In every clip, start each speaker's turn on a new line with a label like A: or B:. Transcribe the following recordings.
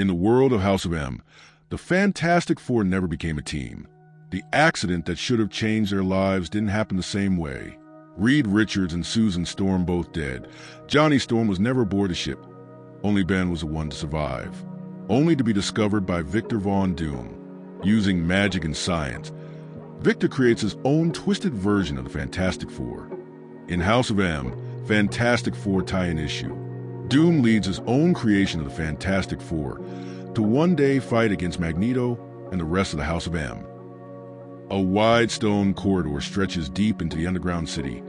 A: In the world of House of M, the Fantastic Four never became a team. The accident that should have changed their lives didn't happen the same way. Reed Richards and Susan Storm both dead. Johnny Storm was never aboard the ship. Only Ben was the one to survive. Only to be discovered by Victor Von Doom. Using magic and science, Victor creates his own twisted version of the Fantastic Four. In House of M, Fantastic Four tie-in issue. Doom leads his own creation of the Fantastic Four to one day fight against Magneto and the rest of the House of M. A wide stone corridor stretches deep into the underground city,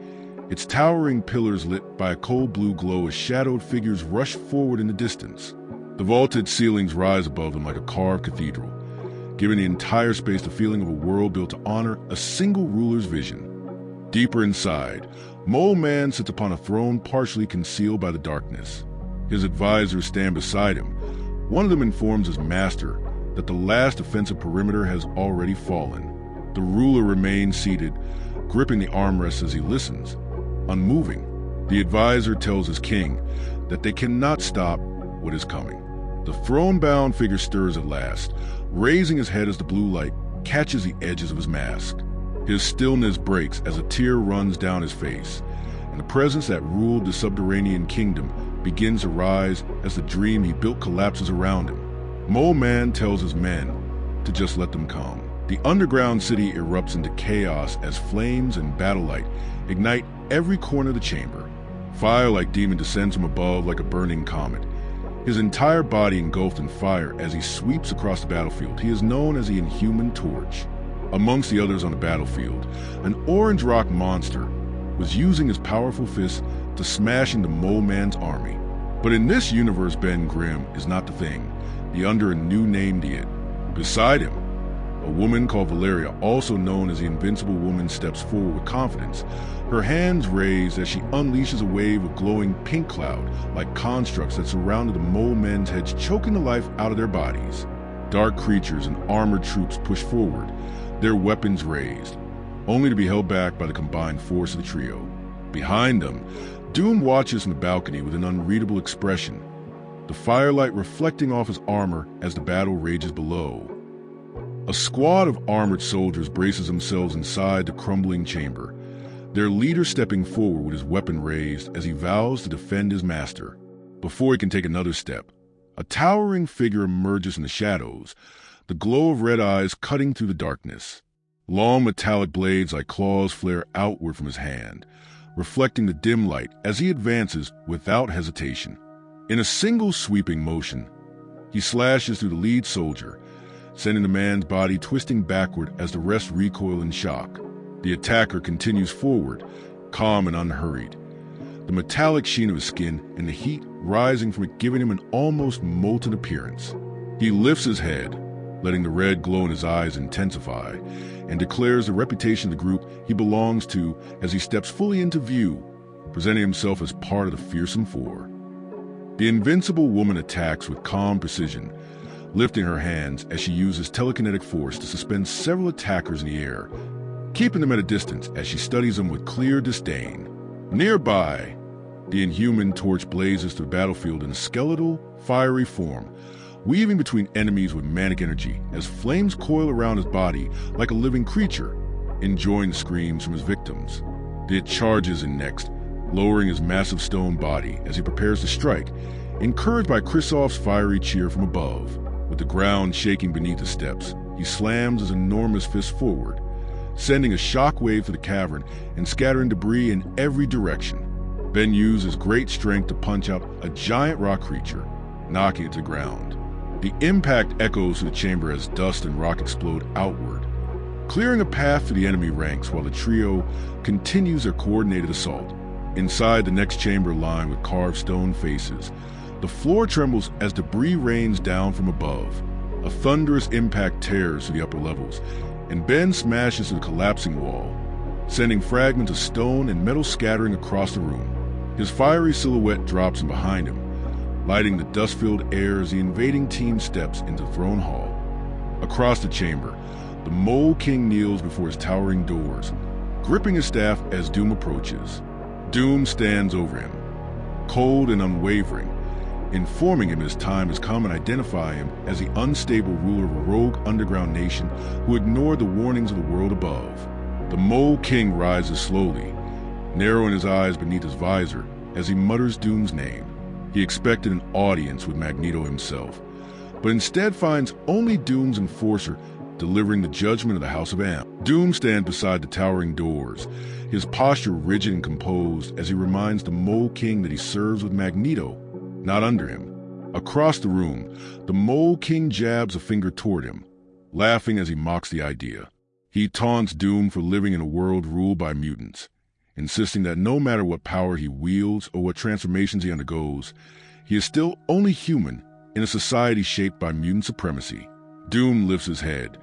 A: its towering pillars lit by a cold blue glow as shadowed figures rush forward in the distance. The vaulted ceilings rise above them like a carved cathedral, giving the entire space the feeling of a world built to honor a single ruler's vision. Deeper inside, Mole Man sits upon a throne partially concealed by the darkness. His advisors stand beside him. One of them informs his master that the last defensive perimeter has already fallen. The ruler remains seated, gripping the armrest as he listens, unmoving. The advisor tells his king that they cannot stop what is coming. The throne-bound figure stirs at last, raising his head as the blue light catches the edges of his mask. His stillness breaks as a tear runs down his face, and the presence that ruled the subterranean kingdom begins to rise as the dream he built collapses around him. Mole Man tells his men to just let them come. The underground city erupts into chaos as flames and battle light ignite every corner of the chamber. Fire like demon descends from above like a burning comet, his entire body engulfed in fire as he sweeps across the battlefield. He is known as the Inhuman Torch. Amongst the others on the battlefield, an orange rock monster was using his powerful fists to smash into Mole Man's army. But in this universe, Ben Grimm is not the thing. The under a new name did. Beside him, a woman called Valeria, also known as the Invincible Woman, steps forward with confidence, her hands raised as she unleashes a wave of glowing pink cloud like constructs that surrounded the Mole Men's heads, choking the life out of their bodies. Dark creatures and armored troops push forward, their weapons raised, only to be held back by the combined force of the trio. Behind them, Doom watches from the balcony with an unreadable expression, the firelight reflecting off his armor as the battle rages below. A squad of armored soldiers braces themselves inside the crumbling chamber, their leader stepping forward with his weapon raised as he vows to defend his master. Before he can take another step, a towering figure emerges in the shadows, the glow of red eyes cutting through the darkness. Long metallic blades like claws flare outward from his hand, reflecting the dim light as he advances without hesitation. In a single sweeping motion, he slashes through the lead soldier, sending the man's body twisting backward as the rest recoil in shock. The attacker continues forward, calm and unhurried, the metallic sheen of his skin and the heat rising from it giving him an almost molten appearance. He lifts his head, letting the red glow in his eyes intensify, and declares the reputation of the group he belongs to as he steps fully into view, presenting himself as part of the Fearsome Four. The Invincible Woman attacks with calm precision, lifting her hands as she uses telekinetic force to suspend several attackers in the air, keeping them at a distance as she studies them with clear disdain. Nearby, the Inhuman Torch blazes through the battlefield in a skeletal, fiery form, weaving between enemies with manic energy as flames coil around his body like a living creature, enjoying the screams from his victims. It charges in next, lowering his massive stone body as he prepares to strike, encouraged by Kristoff's fiery cheer from above. With the ground shaking beneath his steps, he slams his enormous fist forward, sending a shockwave through the cavern and scattering debris in every direction. Ben uses great strength to punch out a giant rock creature, knocking it to the ground. The impact echoes through the chamber as dust and rock explode outward, clearing a path to the enemy ranks while the trio continues their coordinated assault. Inside the next chamber lined with carved stone faces, the floor trembles as debris rains down from above. A thunderous impact tears through the upper levels, and Ben smashes through the collapsing wall, sending fragments of stone and metal scattering across the room. His fiery silhouette drops from behind him, lighting the dust-filled air as the invading team steps into the throne hall. Across the chamber, the Mole King kneels before his towering doors, gripping his staff as Doom approaches. Doom stands over him, cold and unwavering, informing him his time has come and identify him as the unstable ruler of a rogue underground nation who ignored the warnings of the world above. The Mole King rises slowly, narrowing his eyes beneath his visor as he mutters Doom's name. He expected an audience with Magneto himself, but instead finds only Doom's enforcer delivering the judgment of the House of M. Doom stands beside the towering doors, his posture rigid and composed as he reminds the Mole King that he serves with Magneto, not under him. Across the room, the Mole King jabs a finger toward him, laughing as he mocks the idea. He taunts Doom for living in a world ruled by mutants, insisting that no matter what power he wields or what transformations he undergoes, he is still only human in a society shaped by mutant supremacy. Doom lifts his head,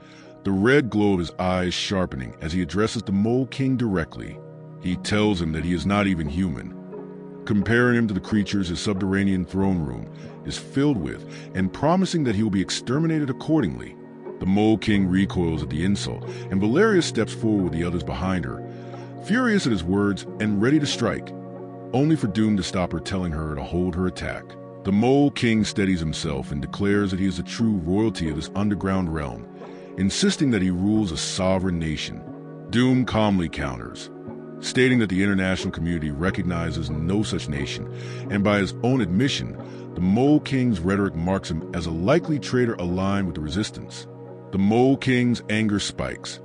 A: the red glow of his eyes sharpening as he addresses the Mole King directly. He tells him that he is not even human, comparing him to the creatures his subterranean throne room is filled with and promising that he will be exterminated accordingly. The Mole King recoils at the insult, and Valeria steps forward with the others behind her, furious at his words and ready to strike, only for Doom to stop her, telling her to hold her attack. The Mole King steadies himself and declares that he is the true royalty of this underground realm, insisting that he rules a sovereign nation. Doom calmly counters, stating that the international community recognizes no such nation, and by his own admission, the Mole King's rhetoric marks him as a likely traitor aligned with the resistance. The Mole King's anger spikes,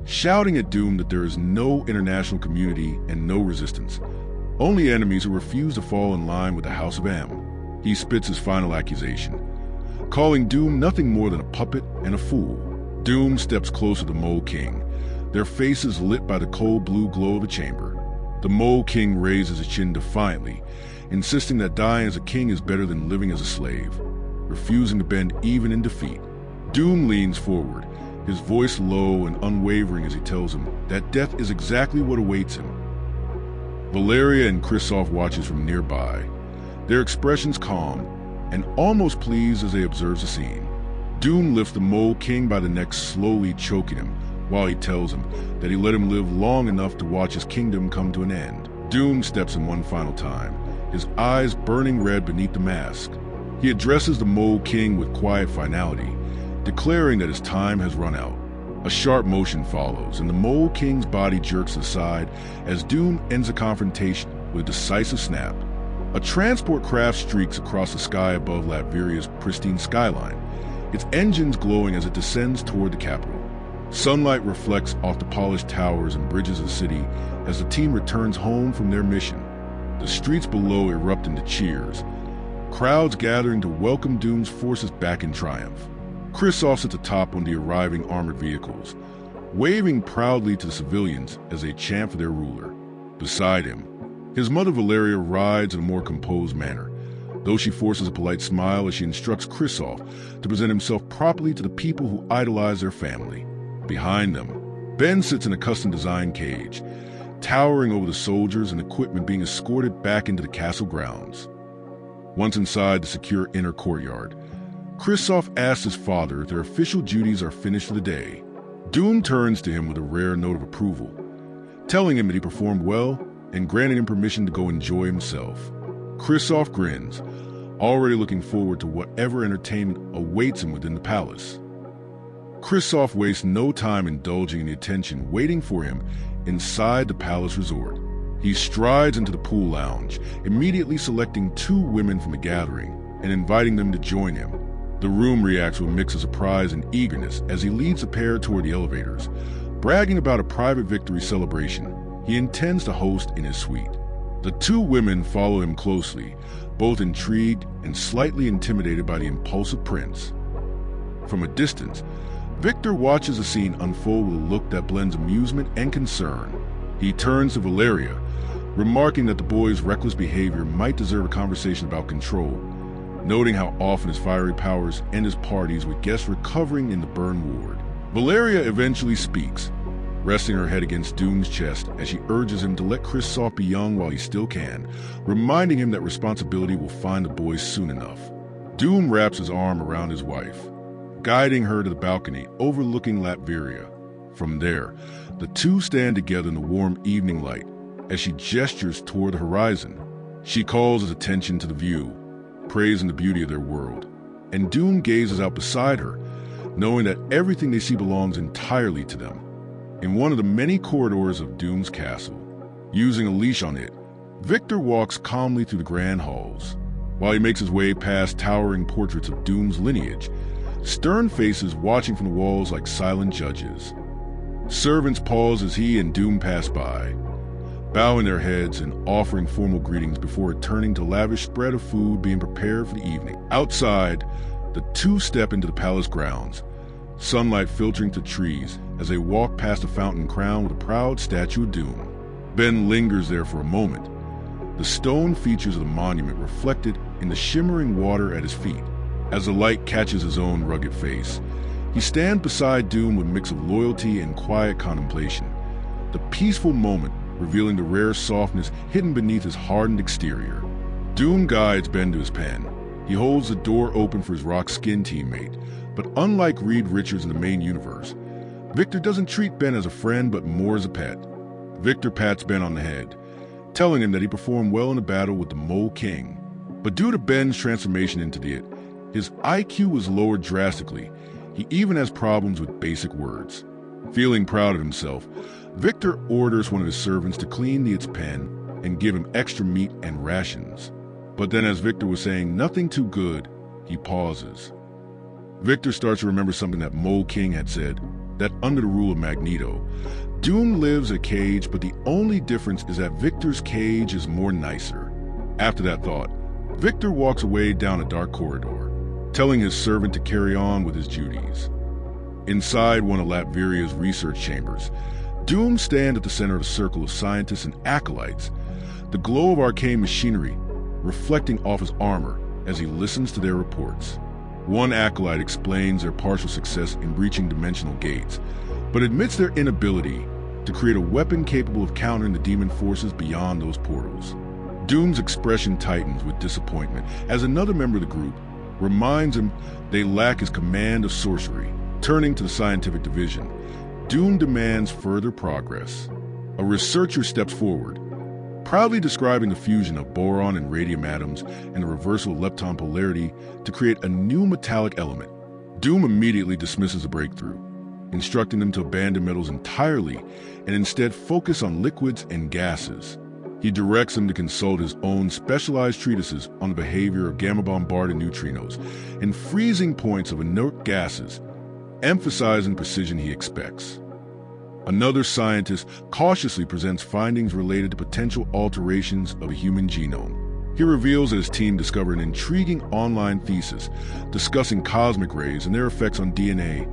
A: shouting at Doom that there is no international community and no resistance, only enemies who refuse to fall in line with the House of M. He spits his final accusation, calling Doom nothing more than a puppet and a fool. Doom steps closer to the Mole King, their faces lit by the cold blue glow of the chamber. The Mole King raises his chin defiantly, insisting that dying as a king is better than living as a slave, refusing to bend even in defeat. Doom leans forward, his voice low and unwavering as he tells him that death is exactly what awaits him. Valeria and Kristoff watches from nearby, their expressions calm and almost pleased as they observe the scene. Doom lifts the Mole King by the neck, slowly choking him, while he tells him that he let him live long enough to watch his kingdom come to an end. Doom steps in one final time, his eyes burning red beneath the mask. He addresses the Mole King with quiet finality, declaring that his time has run out. A sharp motion follows, and the Mole King's body jerks aside as Doom ends the confrontation with a decisive snap. A transport craft streaks across the sky above Latveria's pristine skyline, its engines glowing as it descends toward the capital. Sunlight reflects off the polished towers and bridges of the city as the team returns home from their mission. The streets below erupt into cheers, crowds gathering to welcome Doom's forces back in triumph. Kristoff's at the top on the arriving armored vehicles, waving proudly to the civilians as they chant for their ruler. Beside him, his mother Valeria rides in a more composed manner, though she forces a polite smile as she instructs Kristoff to present himself properly to the people who idolize their family. Behind them, Ben sits in a custom-designed cage, towering over the soldiers and equipment being escorted back into the castle grounds. Once inside the secure inner courtyard, Kristoff asks his father if their official duties are finished for the day. Doom turns to him with a rare note of approval, telling him that he performed well and granting him permission to go enjoy himself. Kristoff grins, already looking forward to whatever entertainment awaits him within the palace. Kristoff wastes no time indulging in the attention waiting for him inside the palace resort. He strides into the pool lounge, immediately selecting 2 women from the gathering and inviting them to join him. The room reacts with a mix of surprise and eagerness as he leads the pair toward the elevators, bragging about a private victory celebration he intends to host in his suite. The 2 women follow him closely, both intrigued and slightly intimidated by the impulsive prince. From a distance, Victor watches the scene unfold with a look that blends amusement and concern. He turns to Valeria, remarking that the boy's reckless behavior might deserve a conversation about control, noting how often his fiery powers end his parties with guests recovering in the burn ward. Valeria eventually speaks, resting her head against Doom's chest as she urges him to let Kristoff be young while he still can, reminding him that responsibility will find the boy soon enough. Doom wraps his arm around his wife, guiding her to the balcony overlooking Latveria. From there, the 2 stand together in the warm evening light as she gestures toward the horizon. She calls his attention to the view, praising the beauty of their world. And Doom gazes out beside her, knowing that everything they see belongs entirely to them. In one of the many corridors of Doom's castle, using a leash on it, Victor walks calmly through the grand halls. While he makes his way past towering portraits of Doom's lineage, stern faces watching from the walls like silent judges. Servants pause as he and Doom pass by, bowing their heads and offering formal greetings before returning to lavish spread of food being prepared for the evening. Outside, the two step into the palace grounds, sunlight filtering through trees as they walk past a fountain crowned with a proud statue of Doom. Ben lingers there for a moment, the stone features of the monument reflected in the shimmering water at his feet. As the light catches his own rugged face, he stands beside Doom with a mix of loyalty and quiet contemplation, the peaceful moment revealing the rare softness hidden beneath his hardened exterior. Doom guides Ben to his pen. He holds the door open for his rock-skinned teammate, but unlike Reed Richards in the main universe, Victor doesn't treat Ben as a friend but more as a pet. Victor pats Ben on the head, telling him that he performed well in the battle with the Mole King. But due to Ben's transformation into the It, his IQ was lowered drastically. He even has problems with basic words. Feeling proud of himself, Victor orders one of his servants to clean the It's pen and give him extra meat and rations. But then as Victor was saying nothing too good, he pauses. Victor starts to remember something that Mole King had said, that under the rule of Magneto, Doom lives in a cage, but the only difference is that Victor's cage is more nicer. After that thought, Victor walks away down a dark corridor, telling his servant to carry on with his duties. Inside one of Latveria's research chambers, Doom stands at the center of a circle of scientists and acolytes, the glow of arcane machinery reflecting off his armor as he listens to their reports. One acolyte explains their partial success in breaching dimensional gates, but admits their inability to create a weapon capable of countering the demon forces beyond those portals. Doom's expression tightens with disappointment as another member of the group reminds him they lack his command of sorcery. Turning to the scientific division, Doom demands further progress. A researcher steps forward, proudly describing the fusion of boron and radium atoms and the reversal of lepton polarity to create a new metallic element. Doom immediately dismisses the breakthrough, instructing them to abandon metals entirely and instead focus on liquids and gases. He directs them to consult his own specialized treatises on the behavior of gamma-bombarded neutrinos and freezing points of inert gases, emphasizing precision he expects. Another scientist cautiously presents findings related to potential alterations of a human genome. He reveals that his team discovered an intriguing online thesis discussing cosmic rays and their effects on DNA,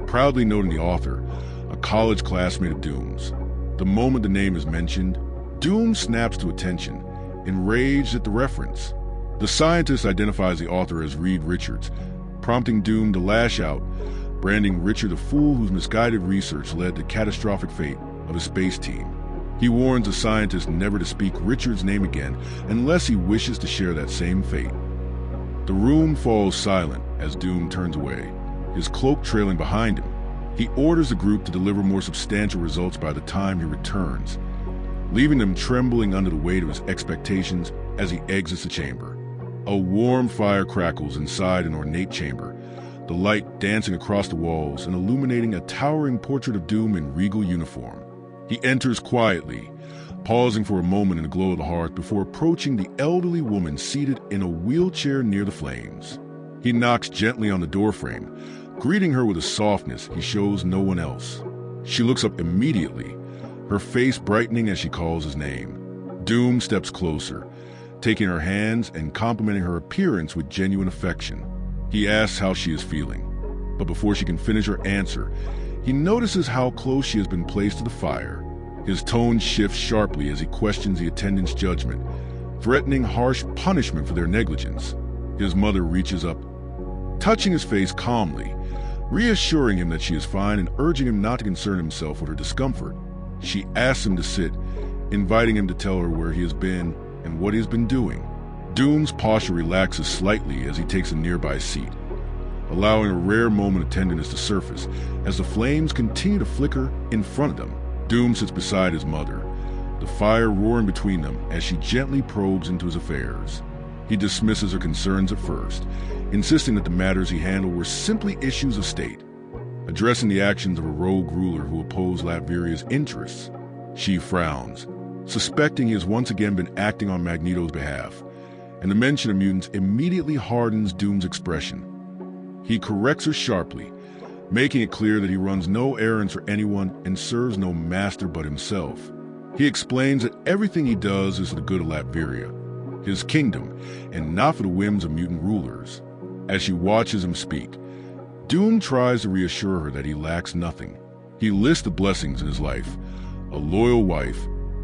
A: proudly noting the author, a college classmate of Doom's. The moment the name is mentioned, Doom snaps to attention, enraged at the reference. The scientist identifies the author as Reed Richards, prompting Doom to lash out, branding Richard a fool whose misguided research led to catastrophic fate of his space team. He warns the scientist never to speak Richard's name again unless he wishes to share that same fate. The room falls silent as Doom turns away, his cloak trailing behind him. He orders the group to deliver more substantial results by the time he returns, leaving them trembling under the weight of his expectations as he exits the chamber. A warm fire crackles inside an ornate chamber, the light dancing across the walls and illuminating a towering portrait of Doom in regal uniform. He enters quietly, pausing for a moment in the glow of the hearth before approaching the elderly woman seated in a wheelchair near the flames. He knocks gently on the doorframe, greeting her with a softness he shows no one else. She looks up immediately, her face brightening as she calls his name. Doom steps closer, taking her hands and complimenting her appearance with genuine affection. He asks how she is feeling, but before she can finish her answer, he notices how close she has been placed to the fire. His tone shifts sharply as he questions the attendant's judgment, threatening harsh punishment for their negligence. His mother reaches up, touching his face calmly, reassuring him that she is fine and urging him not to concern himself with her discomfort. She asks him to sit, inviting him to tell her where he has been and what he has been doing. Doom's posture relaxes slightly as he takes a nearby seat, allowing a rare moment of tenderness to surface as the flames continue to flicker in front of them. Doom sits beside his mother, the fire roaring between them as she gently probes into his affairs. He dismisses her concerns at first, insisting that the matters he handled were simply issues of state. Addressing the actions of a rogue ruler who opposed Latveria's interests, she frowns, suspecting he has once again been acting on Magneto's behalf, and the mention of mutants immediately hardens Doom's expression. He corrects her sharply, making it clear that he runs no errands for anyone and serves no master but himself. He explains that everything he does is for the good of Latveria, his kingdom, and not for the whims of mutant rulers. As she watches him speak, Doom tries to reassure her that he lacks nothing. He lists the blessings in his life: a loyal wife,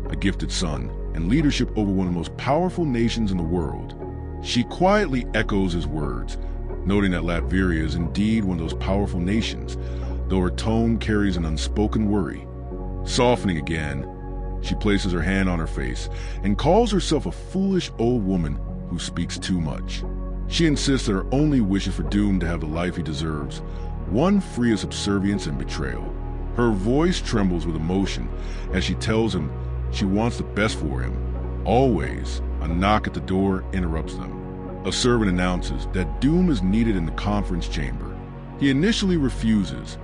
A: a gifted son, and leadership over one of the most powerful nations in the world. She quietly echoes his words, noting that Latveria is indeed one of those powerful nations, though her tone carries an unspoken worry. Softening again, she places her hand on her face and calls herself a foolish old woman who speaks too much. She insists that her only wish is for Doom to have the life he deserves, one free of subservience and betrayal. Her voice trembles with emotion as she tells him she wants the best for him. Always, a knock at the door interrupts them. A servant announces that Doom is needed in the conference chamber. He initially refuses,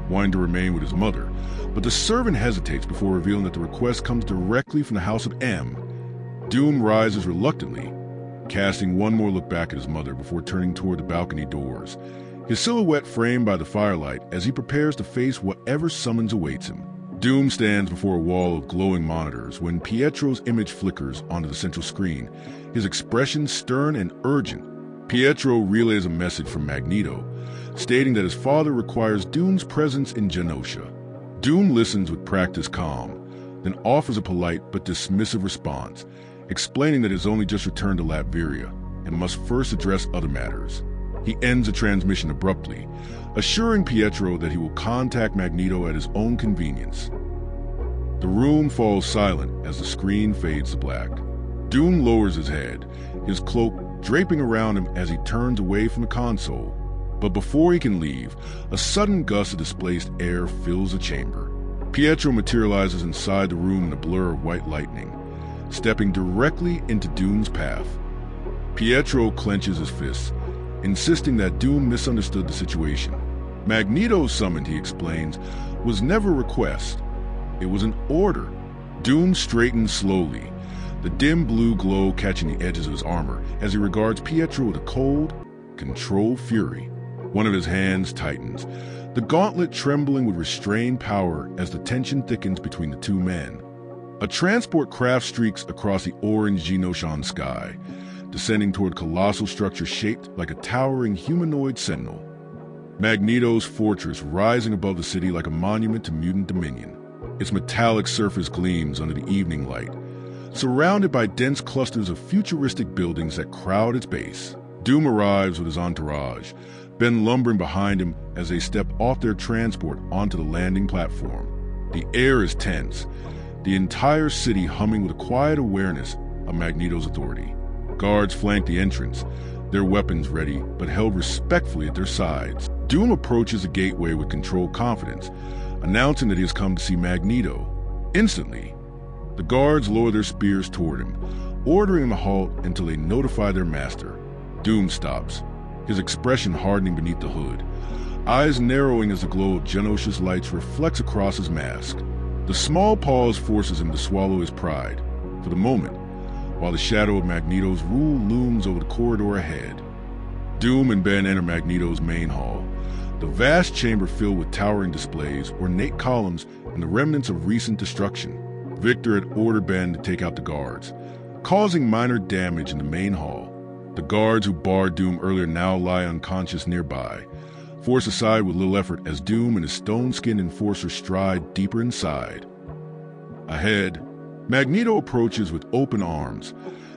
A: wanting to remain with his mother, but the servant hesitates before revealing that the request comes directly from the House of M. Doom rises reluctantly, casting one more look back at his mother before turning toward the balcony doors, his silhouette framed by the firelight as he prepares to face whatever summons awaits him. Doom stands before a wall of glowing monitors when Pietro's image flickers onto the central screen, his expression stern and urgent. Pietro relays a message from Magneto, stating that his father requires Doom's presence in Genosha. Doom listens with practiced calm, then offers a polite but dismissive response, explaining that he has only just returned to Latveria and must first address other matters. He ends the transmission abruptly, assuring Pietro that he will contact Magneto at his own convenience. The room falls silent as the screen fades to black. Doom lowers his head, his cloak draping around him as he turns away from the console. But before he can leave, a sudden gust of displaced air fills the chamber. Pietro materializes inside the room in a blur of white lightning, stepping directly into Doom's path. Pietro clenches his fists, insisting that Doom misunderstood the situation. Magneto's summon, he explains, was never a request. It was an order. Doom straightens slowly, the dim blue glow catching the edges of his armor as he regards Pietro with a cold, controlled fury. One of his hands tightens, the gauntlet trembling with restrained power as the tension thickens between the two men. A transport craft streaks across the orange Genoshan sky, descending toward a colossal structure shaped like a towering humanoid sentinel. Magneto's fortress rising above the city like a monument to mutant dominion. Its metallic surface gleams under the evening light, surrounded by dense clusters of futuristic buildings that crowd its base. Doom arrives with his entourage, Ben lumbering behind him as they step off their transport onto the landing platform. The air is tense, the entire city humming with a quiet awareness of Magneto's authority. Guards flank the entrance, their weapons ready but held respectfully at their sides. Doom approaches the gateway with controlled confidence, announcing that he has come to see Magneto. Instantly, the guards lower their spears toward him, ordering him to halt until they notify their master. Doom stops, his expression hardening beneath the hood, eyes narrowing as the glow of Genosha's lights reflects across his mask. The small pause forces him to swallow his pride, for the moment, while the shadow of Magneto's rule looms over the corridor ahead. Doom and Ben enter Magneto's main hall, the vast chamber filled with towering displays, ornate columns, and the remnants of recent destruction. Victor had ordered Ben to take out the guards, causing minor damage in the main hall. The guards who barred Doom earlier now lie unconscious nearby, forced aside with little effort as Doom and his stone-skinned enforcer stride deeper inside. Ahead, Magneto approaches with open arms,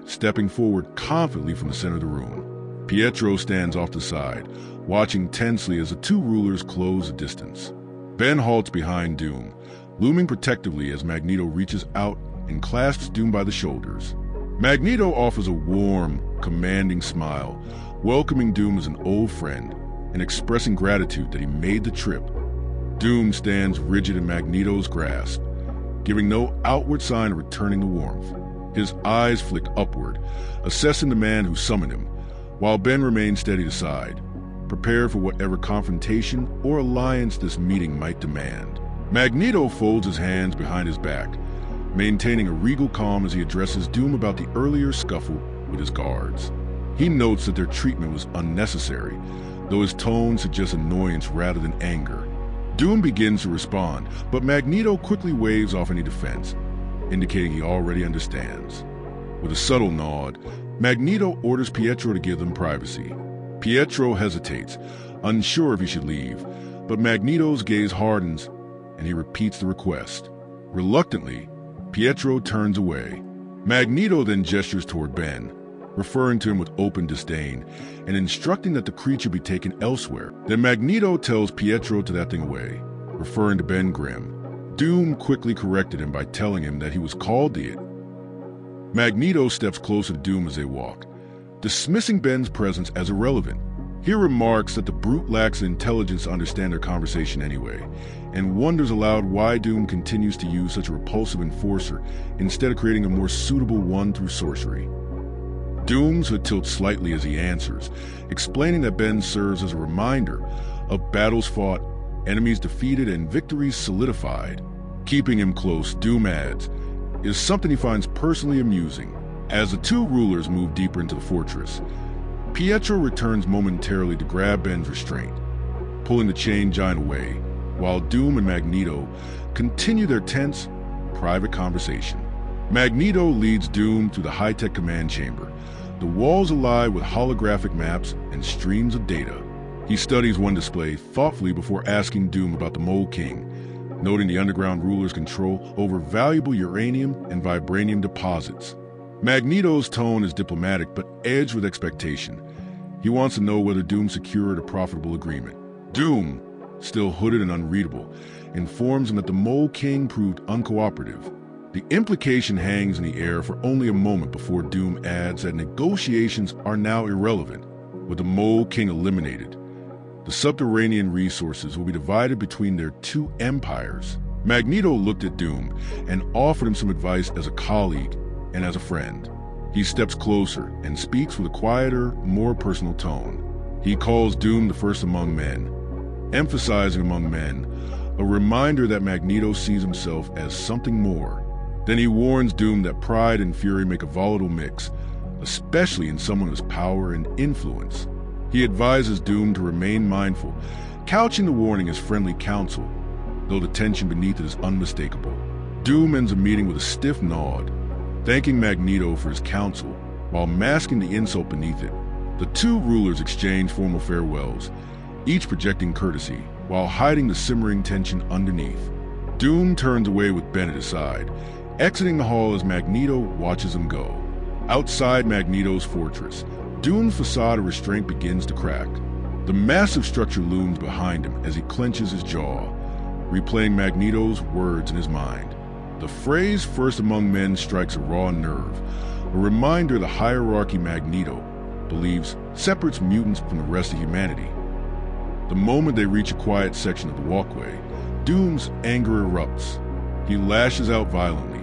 A: stepping forward confidently from the center of the room. Pietro stands off the side, watching tensely as the two rulers close the distance. Ben halts behind Doom, looming protectively as Magneto reaches out and clasps Doom by the shoulders. Magneto offers a warm, commanding smile, welcoming Doom as an old friend and expressing gratitude that he made the trip. Doom stands rigid in Magneto's grasp, giving no outward sign of returning the warmth. His eyes flick upward, assessing the man who summoned him, while Ben remains steady aside, prepared for whatever confrontation or alliance this meeting might demand. Magneto folds his hands behind his back, maintaining a regal calm as he addresses Doom about the earlier scuffle with his guards. He notes that their treatment was unnecessary, though his tone suggests annoyance rather than anger. Doom begins to respond, but Magneto quickly waves off any defense, indicating he already understands. With a subtle nod, Magneto orders Pietro to give them privacy. Pietro hesitates, unsure if he should leave, but Magneto's gaze hardens and he repeats the request. Reluctantly, Pietro turns away. Magneto then gestures toward Ben, referring to him with open disdain and instructing that the creature be taken elsewhere. Then Magneto tells Pietro to that thing away, referring to Ben Grimm. Doom quickly corrected him by telling him that he was called the It. Magneto steps closer to Doom as they walk, dismissing Ben's presence as irrelevant. He remarks that the brute lacks the intelligence to understand their conversation anyway, and wonders aloud why Doom continues to use such a repulsive enforcer instead of creating a more suitable one through sorcery. Doom's hood tilts slightly as he answers, explaining that Ben serves as a reminder of battles fought, enemies defeated, and victories solidified. Keeping him close, Doom adds, is something he finds personally amusing. As the two rulers move deeper into the fortress, Pietro returns momentarily to grab Ben's restraint, pulling the chain giant away, while Doom and Magneto continue their tense, private conversation. Magneto leads Doom to the high-tech command chamber, the walls alive with holographic maps and streams of data. He studies one display thoughtfully before asking Doom about the Mole King, noting the underground ruler's control over valuable uranium and vibranium deposits. Magneto's tone is diplomatic but edged with expectation. He wants to know whether Doom secured a profitable agreement. Doom, still hooded and unreadable, informs him that the Mole King proved uncooperative. The implication hangs in the air for only a moment before Doom adds that negotiations are now irrelevant. With the Mole King eliminated, the subterranean resources will be divided between their two empires. Magneto looked at Doom and offered him some advice as a colleague and as a friend. He steps closer and speaks with a quieter, more personal tone. He calls Doom the first among men, emphasizing among men, a reminder that Magneto sees himself as something more. Then he warns Doom that pride and fury make a volatile mix, especially in someone with power and influence. He advises Doom to remain mindful, couching the warning as friendly counsel, though the tension beneath it is unmistakable. Doom ends a meeting with a stiff nod, thanking Magneto for his counsel while masking the insult beneath it. The two rulers exchange formal farewells, each projecting courtesy while hiding the simmering tension underneath. Doom turns away with Ben at his side, exiting the hall as Magneto watches him go. Outside Magneto's fortress, Doom's facade of restraint begins to crack. The massive structure looms behind him as he clenches his jaw, replaying Magneto's words in his mind. The phrase "first among men" strikes a raw nerve, a reminder the hierarchy Magneto believes separates mutants from the rest of humanity. The moment they reach a quiet section of the walkway, Doom's anger erupts. He lashes out violently,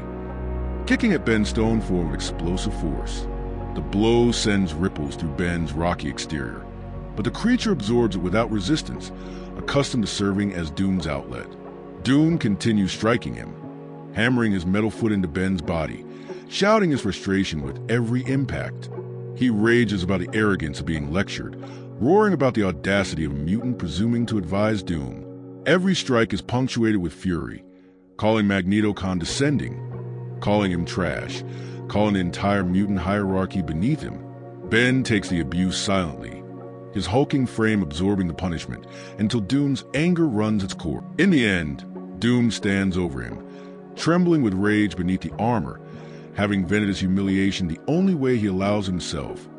A: kicking at Ben's stone form with explosive force. The blow sends ripples through Ben's rocky exterior, but the creature absorbs it without resistance, accustomed to serving as Doom's outlet. Doom continues striking him, hammering his metal foot into Ben's body, shouting his frustration with every impact. He rages about the arrogance of being lectured, roaring about the audacity of a mutant presuming to advise Doom. Every strike is punctuated with fury, calling Magneto condescending, calling him trash, calling the entire mutant hierarchy beneath him. Ben takes the abuse silently, his hulking frame absorbing the punishment until Doom's anger runs its course. In the end, Doom stands over him, trembling with rage beneath the armor, having vented his humiliation the only way he allows himself,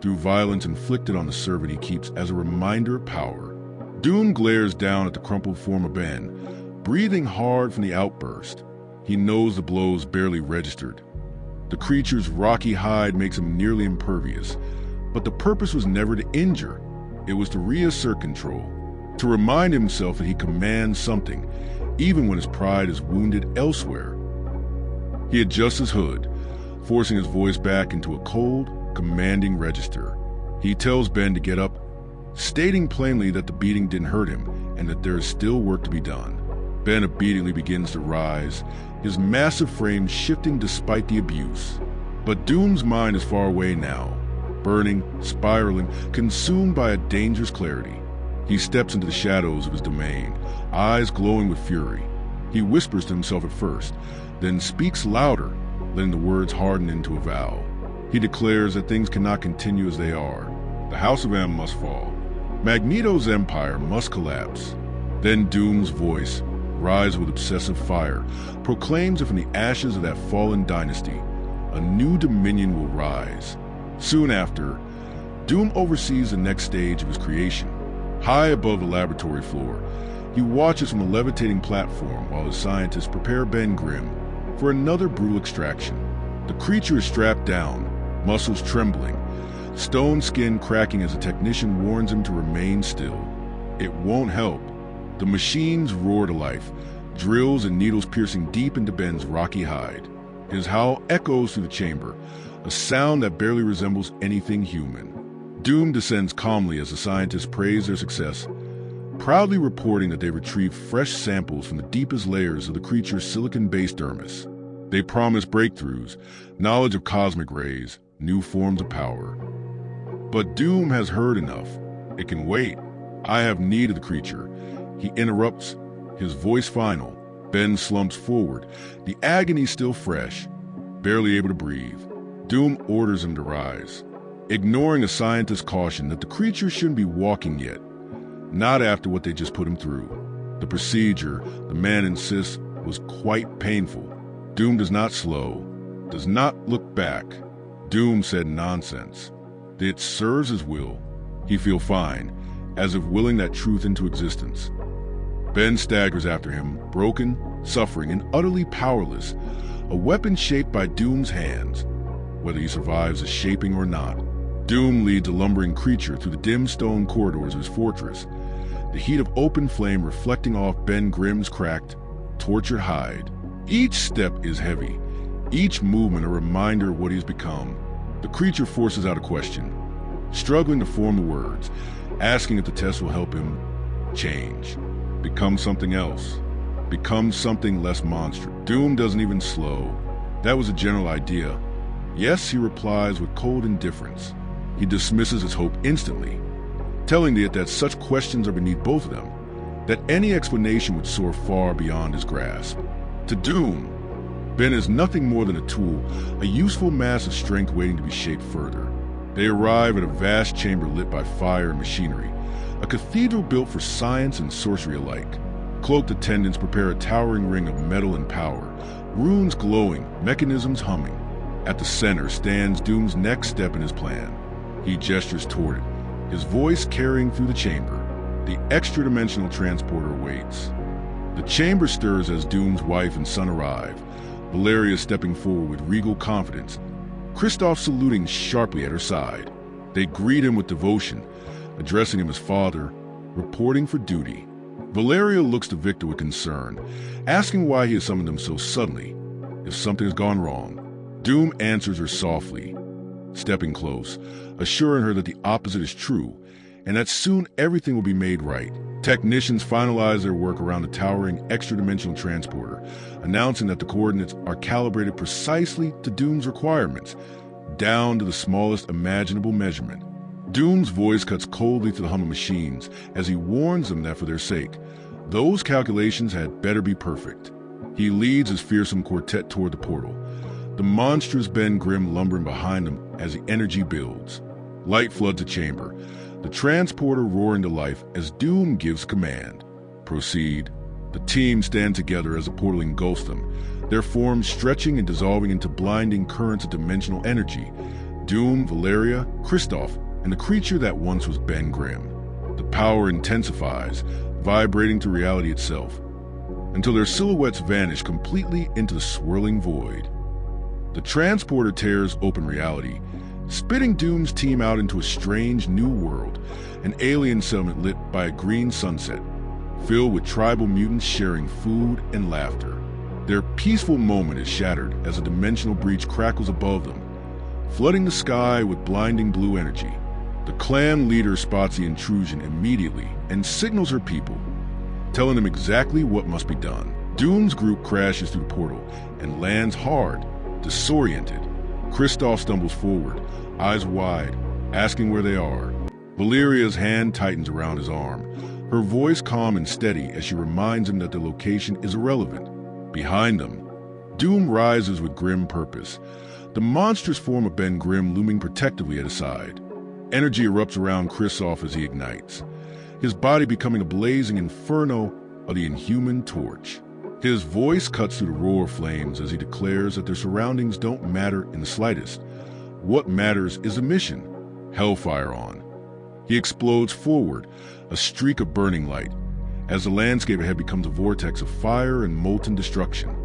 A: through violence inflicted on the servant he keeps as a reminder of power. Doom glares down at the crumpled form of Ben, breathing hard from the outburst. He knows the blows barely registered. The creature's rocky hide makes him nearly impervious, but the purpose was never to injure. It was to reassert control, to remind himself that he commands something, even when his pride is wounded elsewhere. He adjusts his hood, forcing his voice back into a cold, commanding register. He tells Ben to get up, stating plainly that the beating didn't hurt him and that there is still work to be done. Ben obediently begins to rise, his massive frame shifting despite the abuse. But Doom's mind is far away now, burning, spiraling, consumed by a dangerous clarity. He steps into the shadows of his domain, eyes glowing with fury. He whispers to himself at first, then speaks louder, letting the words harden into a vow. He declares that things cannot continue as they are. The House of M must fall. Magneto's empire must collapse. Then Doom's voice, rise with obsessive fire, proclaims that from the ashes of that fallen dynasty, a new dominion will rise. Soon after, Doom oversees the next stage of his creation. High above the laboratory floor, he watches from a levitating platform while his scientists prepare Ben Grimm for another brutal extraction. The creature is strapped down, muscles trembling, stone skin cracking as a technician warns him to remain still. It won't help. The machines roar to life, drills and needles piercing deep into Ben's rocky hide. His howl echoes through the chamber, a sound that barely resembles anything human. Doom descends calmly as the scientists praise their success, proudly reporting that they retrieved fresh samples from the deepest layers of the creature's silicon-based dermis. They promise breakthroughs, knowledge of cosmic rays, new forms of power. But Doom has heard enough. It can wait. I have need of the creature. He interrupts, his voice final. Ben slumps forward, the agony still fresh, barely able to breathe. Doom orders him to rise, ignoring a scientist's caution that the creature shouldn't be walking yet, not after what they just put him through. The procedure, the man insists, was quite painful. Doom does not slow, does not look back. Doom said nonsense. It serves his will. He feels fine, as if willing that truth into existence. Ben staggers after him, broken, suffering, and utterly powerless, a weapon shaped by Doom's hands. Whether he survives the shaping or not, Doom leads a lumbering creature through the dim stone corridors of his fortress, the heat of open flame reflecting off Ben Grimm's cracked, tortured hide. Each step is heavy, each movement a reminder of what he has become. The creature forces out a question, struggling to form the words, asking if the test will help him change, become something else, become something less monstrous. Doom doesn't even slow. That was a general idea. Yes, he replies with cold indifference. He dismisses his hope instantly, telling it that such questions are beneath both of them, that any explanation would soar far beyond his grasp. To Doom, Ben is nothing more than a tool, a useful mass of strength waiting to be shaped further. They arrive at a vast chamber lit by fire and machinery, a cathedral built for science and sorcery alike. Cloaked attendants prepare a towering ring of metal and power, runes glowing, mechanisms humming. At the center stands Doom's next step in his plan. He gestures toward it, his voice carrying through the chamber. The extra-dimensional transporter awaits. The chamber stirs as Doom's wife and son arrive, Valeria stepping forward with regal confidence, Kristoff saluting sharply at her side. They greet him with devotion, addressing him as father, reporting for duty. Valeria looks to Victor with concern, asking why he has summoned them so suddenly, if something has gone wrong. Doom answers her softly, stepping close, assuring her that the opposite is true, and that soon everything will be made right. Technicians finalize their work around the towering extra-dimensional transporter, announcing that the coordinates are calibrated precisely to Doom's requirements, down to the smallest imaginable measurement. Doom's voice cuts coldly through the hum of machines as he warns them that for their sake, those calculations had better be perfect. He leads his fearsome quartet toward the portal, the monstrous Ben Grimm lumbering behind them as the energy builds. Light floods the chamber, the transporter roaring to life as Doom gives command. Proceed. The team stand together as the portal engulfs them, their forms stretching and dissolving into blinding currents of dimensional energy. Doom, Valeria, Kristoff, and the creature that once was Ben Grimm. The power intensifies, vibrating to reality itself, until their silhouettes vanish completely into the swirling void. The transporter tears open reality, spitting Doom's team out into a strange new world, an alien settlement lit by a green sunset, filled with tribal mutants sharing food and laughter. Their peaceful moment is shattered as a dimensional breach crackles above them, flooding the sky with blinding blue energy. The clan leader spots the intrusion immediately and signals her people, telling them exactly what must be done. Doom's group crashes through the portal and lands hard, disoriented. Kristoff stumbles forward, eyes wide, asking where they are. Valeria's hand tightens around his arm, her voice calm and steady as she reminds him that the location is irrelevant. Behind them, Doom rises with grim purpose, the monstrous form of Ben Grimm looming protectively at his side. Energy erupts around Kristoff as he ignites, his body becoming a blazing inferno of the inhuman torch. His voice cuts through the roar of flames as he declares that their surroundings don't matter in the slightest. What matters is the mission, hellfire on. He explodes forward, a streak of burning light, as the landscape ahead becomes a vortex of fire and molten destruction.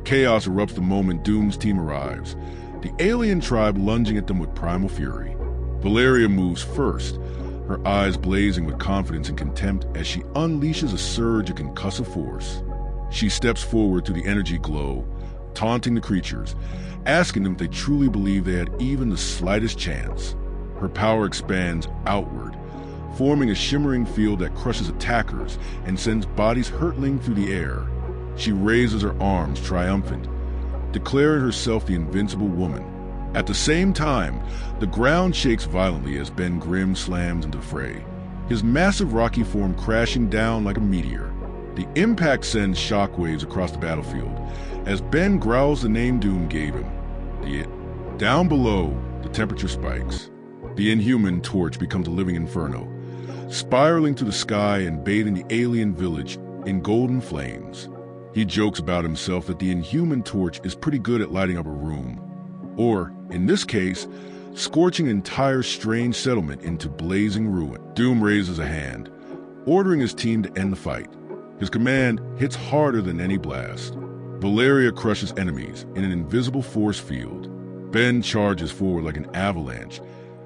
A: Chaos erupts the moment Doom's team arrives, the alien tribe lunging at them with primal fury. Valeria moves first, her eyes blazing with confidence and contempt as she unleashes a surge of concussive force. She steps forward through the energy glow, taunting the creatures, asking them if they truly believe they had even the slightest chance. Her power expands outward, forming a shimmering field that crushes attackers and sends bodies hurtling through the air. She raises her arms triumphant, declaring herself the invincible woman. At the same time, the ground shakes violently as Ben Grimm slams into the fray, his massive rocky form crashing down like a meteor. The impact sends shockwaves across the battlefield as Ben growls the name Doom gave him. Down below, the temperature spikes. The inhuman torch becomes a living inferno, spiraling through the sky and bathing the alien village in golden flames. He jokes about himself that the inhuman torch is pretty good at lighting up a room, or, in this case, scorching an entire strange settlement into blazing ruin. Doom raises a hand, ordering his team to end the fight. His command hits harder than any blast. Valeria crushes enemies in an invisible force field. Ben charges forward like an avalanche,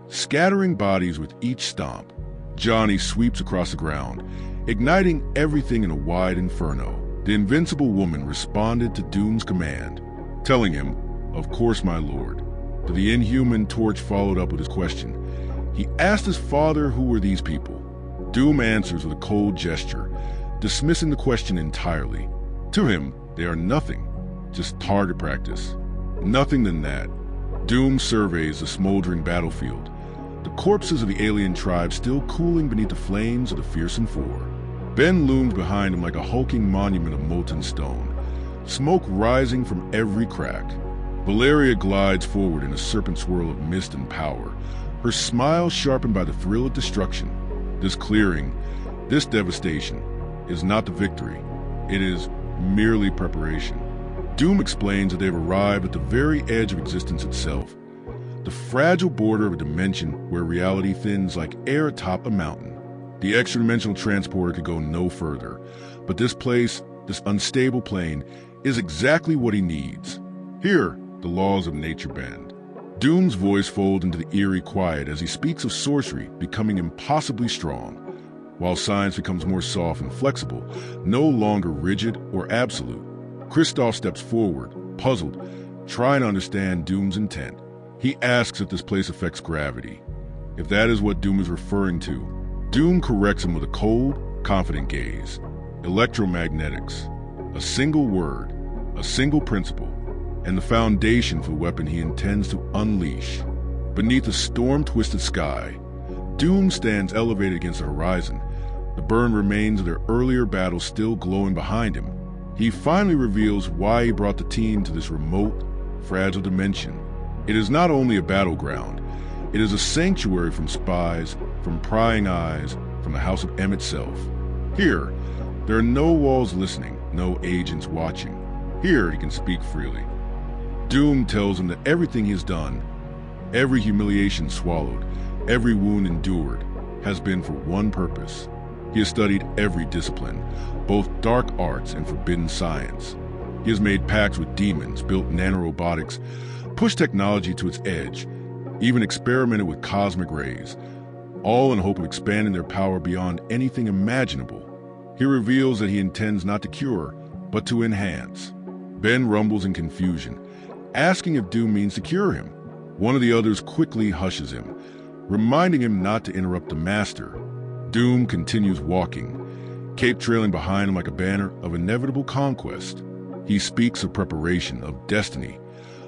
A: scattering bodies with each stomp. Johnny sweeps across the ground, igniting everything in a wide inferno. The invincible woman responded to Doom's command, telling him, "Of course, my lord." To the inhuman torch followed up with his question. He asked his father who were these people. Doom answers with a cold gesture, dismissing the question entirely. To him, they are nothing, just target practice. Nothing than that. Doom surveys the smoldering battlefield, the corpses of the alien tribe still cooling beneath the flames of the Fearsome Four. Ben looms behind him like a hulking monument of molten stone, smoke rising from every crack. Valeria glides forward in a serpent swirl of mist and power, her smile sharpened by the thrill of destruction. This clearing, this devastation, is not the victory. It is merely preparation. Doom explains that they've arrived at the very edge of existence itself, the fragile border of a dimension where reality thins like air atop a mountain. The extra-dimensional transporter could go no further, but this place, this unstable plane, is exactly what he needs. Here, the laws of nature bend. Doom's voice folds into the eerie quiet as he speaks of sorcery becoming impossibly strong, while science becomes more soft and flexible, no longer rigid or absolute. Kristoff steps forward, puzzled, trying to understand Doom's intent. He asks if this place affects gravity. If that is what Doom is referring to, Doom corrects him with a cold, confident gaze. Electromagnetics. A single word, a single principle, and the foundation for the weapon he intends to unleash. Beneath a storm-twisted sky, Doom stands elevated against the horizon, the burned remains of their earlier battle still glowing behind him. He finally reveals why he brought the team to this remote, fragile dimension. It is not only a battleground, it is a sanctuary from spies, from prying eyes, from the House of M itself. Here, there are no walls listening, no agents watching. Here he can speak freely. Doom tells him that everything he has done, every humiliation swallowed, every wound endured, has been for one purpose. He has studied every discipline, both dark arts and forbidden science. He has made pacts with demons, built nanorobotics, pushed technology to its edge, even experimented with cosmic rays, all in hope of expanding their power beyond anything imaginable. He reveals that he intends not to cure, but to enhance. Ben rumbles in confusion, asking if Doom means to cure him. One of the others quickly hushes him, reminding him not to interrupt the Master. Doom continues walking, cape trailing behind him like a banner of inevitable conquest. He speaks of preparation, of destiny,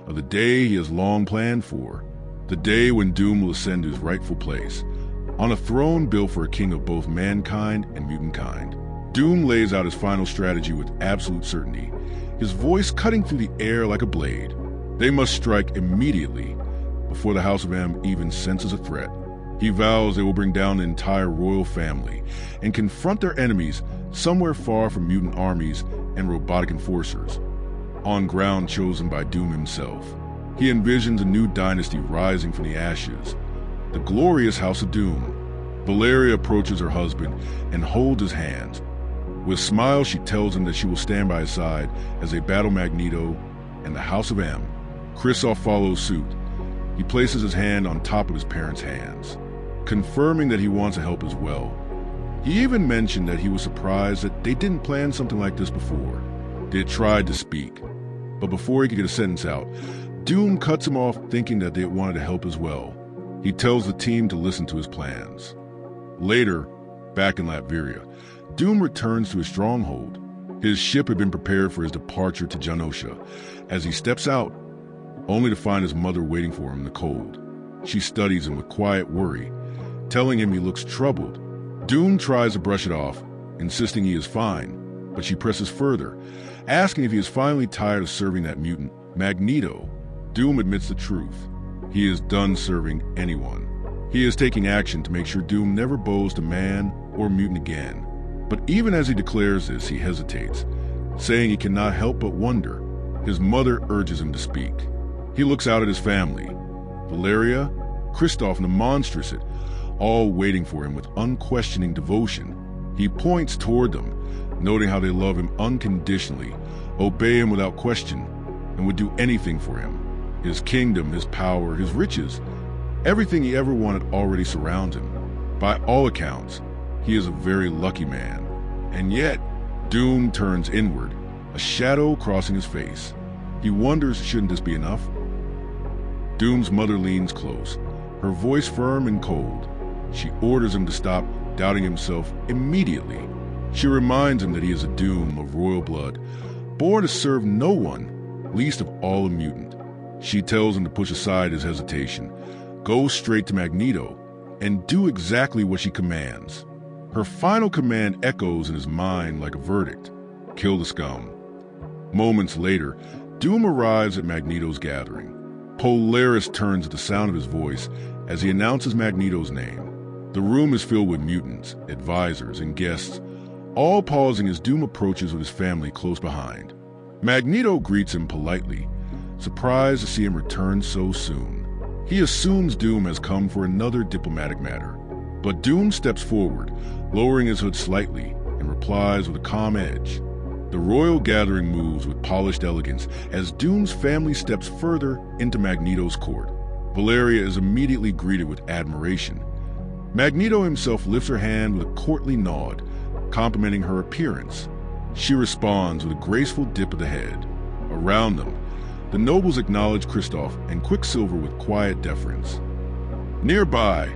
A: of the day he has long planned for, the day when Doom will ascend to his rightful place, on a throne built for a king of both mankind and mutant kind. Doom lays out his final strategy with absolute certainty, his voice cutting through the air like a blade. They must strike immediately, before the House of M even senses a threat. He vows they will bring down the entire royal family and confront their enemies somewhere far from mutant armies and robotic enforcers, on ground chosen by Doom himself. He envisions a new dynasty rising from the ashes, the glorious House of Doom. Valeria approaches her husband and holds his hands. With smiles, she tells him that she will stand by his side as they battle Magneto and the House of M. Christoph follows suit. He places his hand on top of his parents' hands, confirming that he wants to help as well. He even mentioned that he was surprised that they didn't plan something like this before. They had tried to speak, but before he could get a sentence out, Doom cuts him off, thinking that they had wanted to help as well. He tells the team to listen to his plans. Later, back in Latveria, Doom returns to his stronghold. His ship had been prepared for his departure to Genosha. As he steps out, only to find his mother waiting for him in the cold. She studies him with quiet worry, telling him he looks troubled. Doom tries to brush it off, insisting he is fine, but she presses further, asking if he is finally tired of serving that mutant, Magneto. Doom admits the truth. He is done serving anyone. He is taking action to make sure Doom never bows to man or mutant again. But even as he declares this, he hesitates, saying he cannot help but wonder. His mother urges him to speak. He looks out at his family, Valeria, Christoph, and the Monstrous, all waiting for him with unquestioning devotion. He points toward them, noting how they love him unconditionally, obey him without question, and would do anything for him. His kingdom, his power, his riches, everything he ever wanted already surrounds him. By all accounts, he is a very lucky man. And yet, Doom turns inward, a shadow crossing his face. He wonders, shouldn't this be enough? Doom's mother leans close, her voice firm and cold. She orders him to stop doubting himself immediately. She reminds him that he is a Doom of royal blood, born to serve no one, least of all a mutant. She tells him to push aside his hesitation, go straight to Magneto, and do exactly what she commands. Her final command echoes in his mind like a verdict: kill the scum. Moments later, Doom arrives at Magneto's gathering. Polaris turns at the sound of his voice as he announces Magneto's name. The room is filled with mutants, advisors, and guests, all pausing as Doom approaches with his family close behind. Magneto greets him politely, surprised to see him return so soon. He assumes Doom has come for another diplomatic matter, but Doom steps forward, lowering his hood slightly, and replies with a calm edge. The royal gathering moves with polished elegance as Doom's family steps further into Magneto's court. Valeria is immediately greeted with admiration. Magneto himself lifts her hand with a courtly nod, complimenting her appearance. She responds with a graceful dip of the head. Around them, the nobles acknowledge Christoph and Quicksilver with quiet deference. Nearby,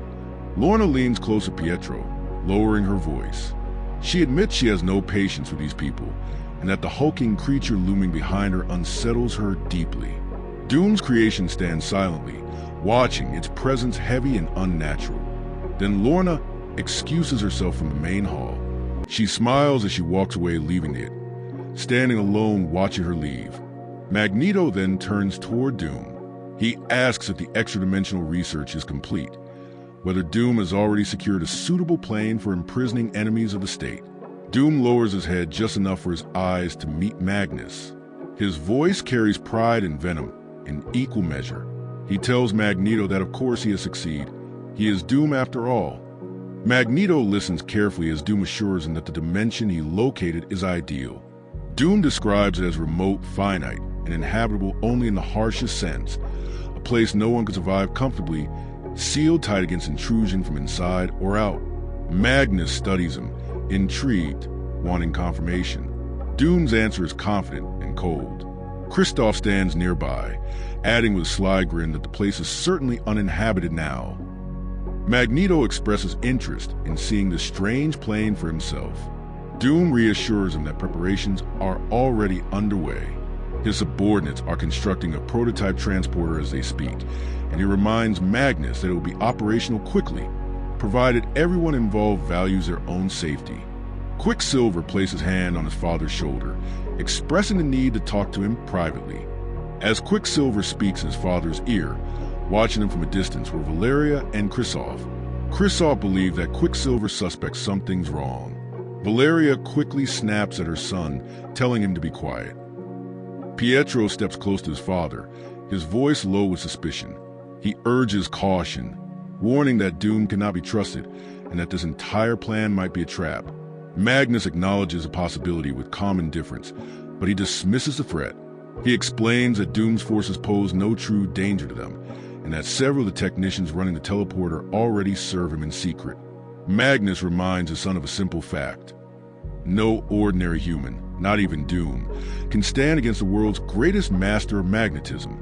A: Lorna leans close to Pietro, lowering her voice. She admits she has no patience with these people, and that the hulking creature looming behind her unsettles her deeply. Doom's creation stands silently, watching, its presence heavy and unnatural. Then Lorna excuses herself from the main hall. She smiles as she walks away, leaving it, standing alone watching her leave. Magneto then turns toward Doom. He asks if the extra-dimensional research is complete, whether Doom has already secured a suitable plane for imprisoning enemies of the state. Doom lowers his head just enough for his eyes to meet Magnus. His voice carries pride and venom in equal measure. He tells Magneto that of course he has succeeded. He is Doom after all. Magneto listens carefully as Doom assures him that the dimension he located is ideal. Doom describes it as remote, finite, and inhabitable only in the harshest sense, a place no one could survive comfortably, sealed tight against intrusion from inside or out. Magnus studies him, intrigued, wanting confirmation. Doom's answer is confident and cold. Kristoff stands nearby, adding with a sly grin that the place is certainly uninhabited now. Magneto expresses interest in seeing this strange plane for himself. Doom reassures him that preparations are already underway. His subordinates are constructing a prototype transporter as they speak, and he reminds Magnus that it will be operational quickly, provided everyone involved values their own safety. Quicksilver places his hand on his father's shoulder, expressing the need to talk to him privately. As Quicksilver speaks in his father's ear, watching him from a distance were Valeria and Kristoff. Kristoff believed that Quicksilver suspects something's wrong. Valeria quickly snaps at her son, telling him to be quiet. Pietro steps close to his father, his voice low with suspicion. He urges caution, warning that Doom cannot be trusted and that this entire plan might be a trap. Magnus acknowledges a possibility with calm indifference, but he dismisses the threat. He explains that Doom's forces pose no true danger to them, and that several of the technicians running the teleporter already serve him in secret. Magnus reminds his son of a simple fact. No ordinary human, not even Doom, can stand against the world's greatest master of magnetism.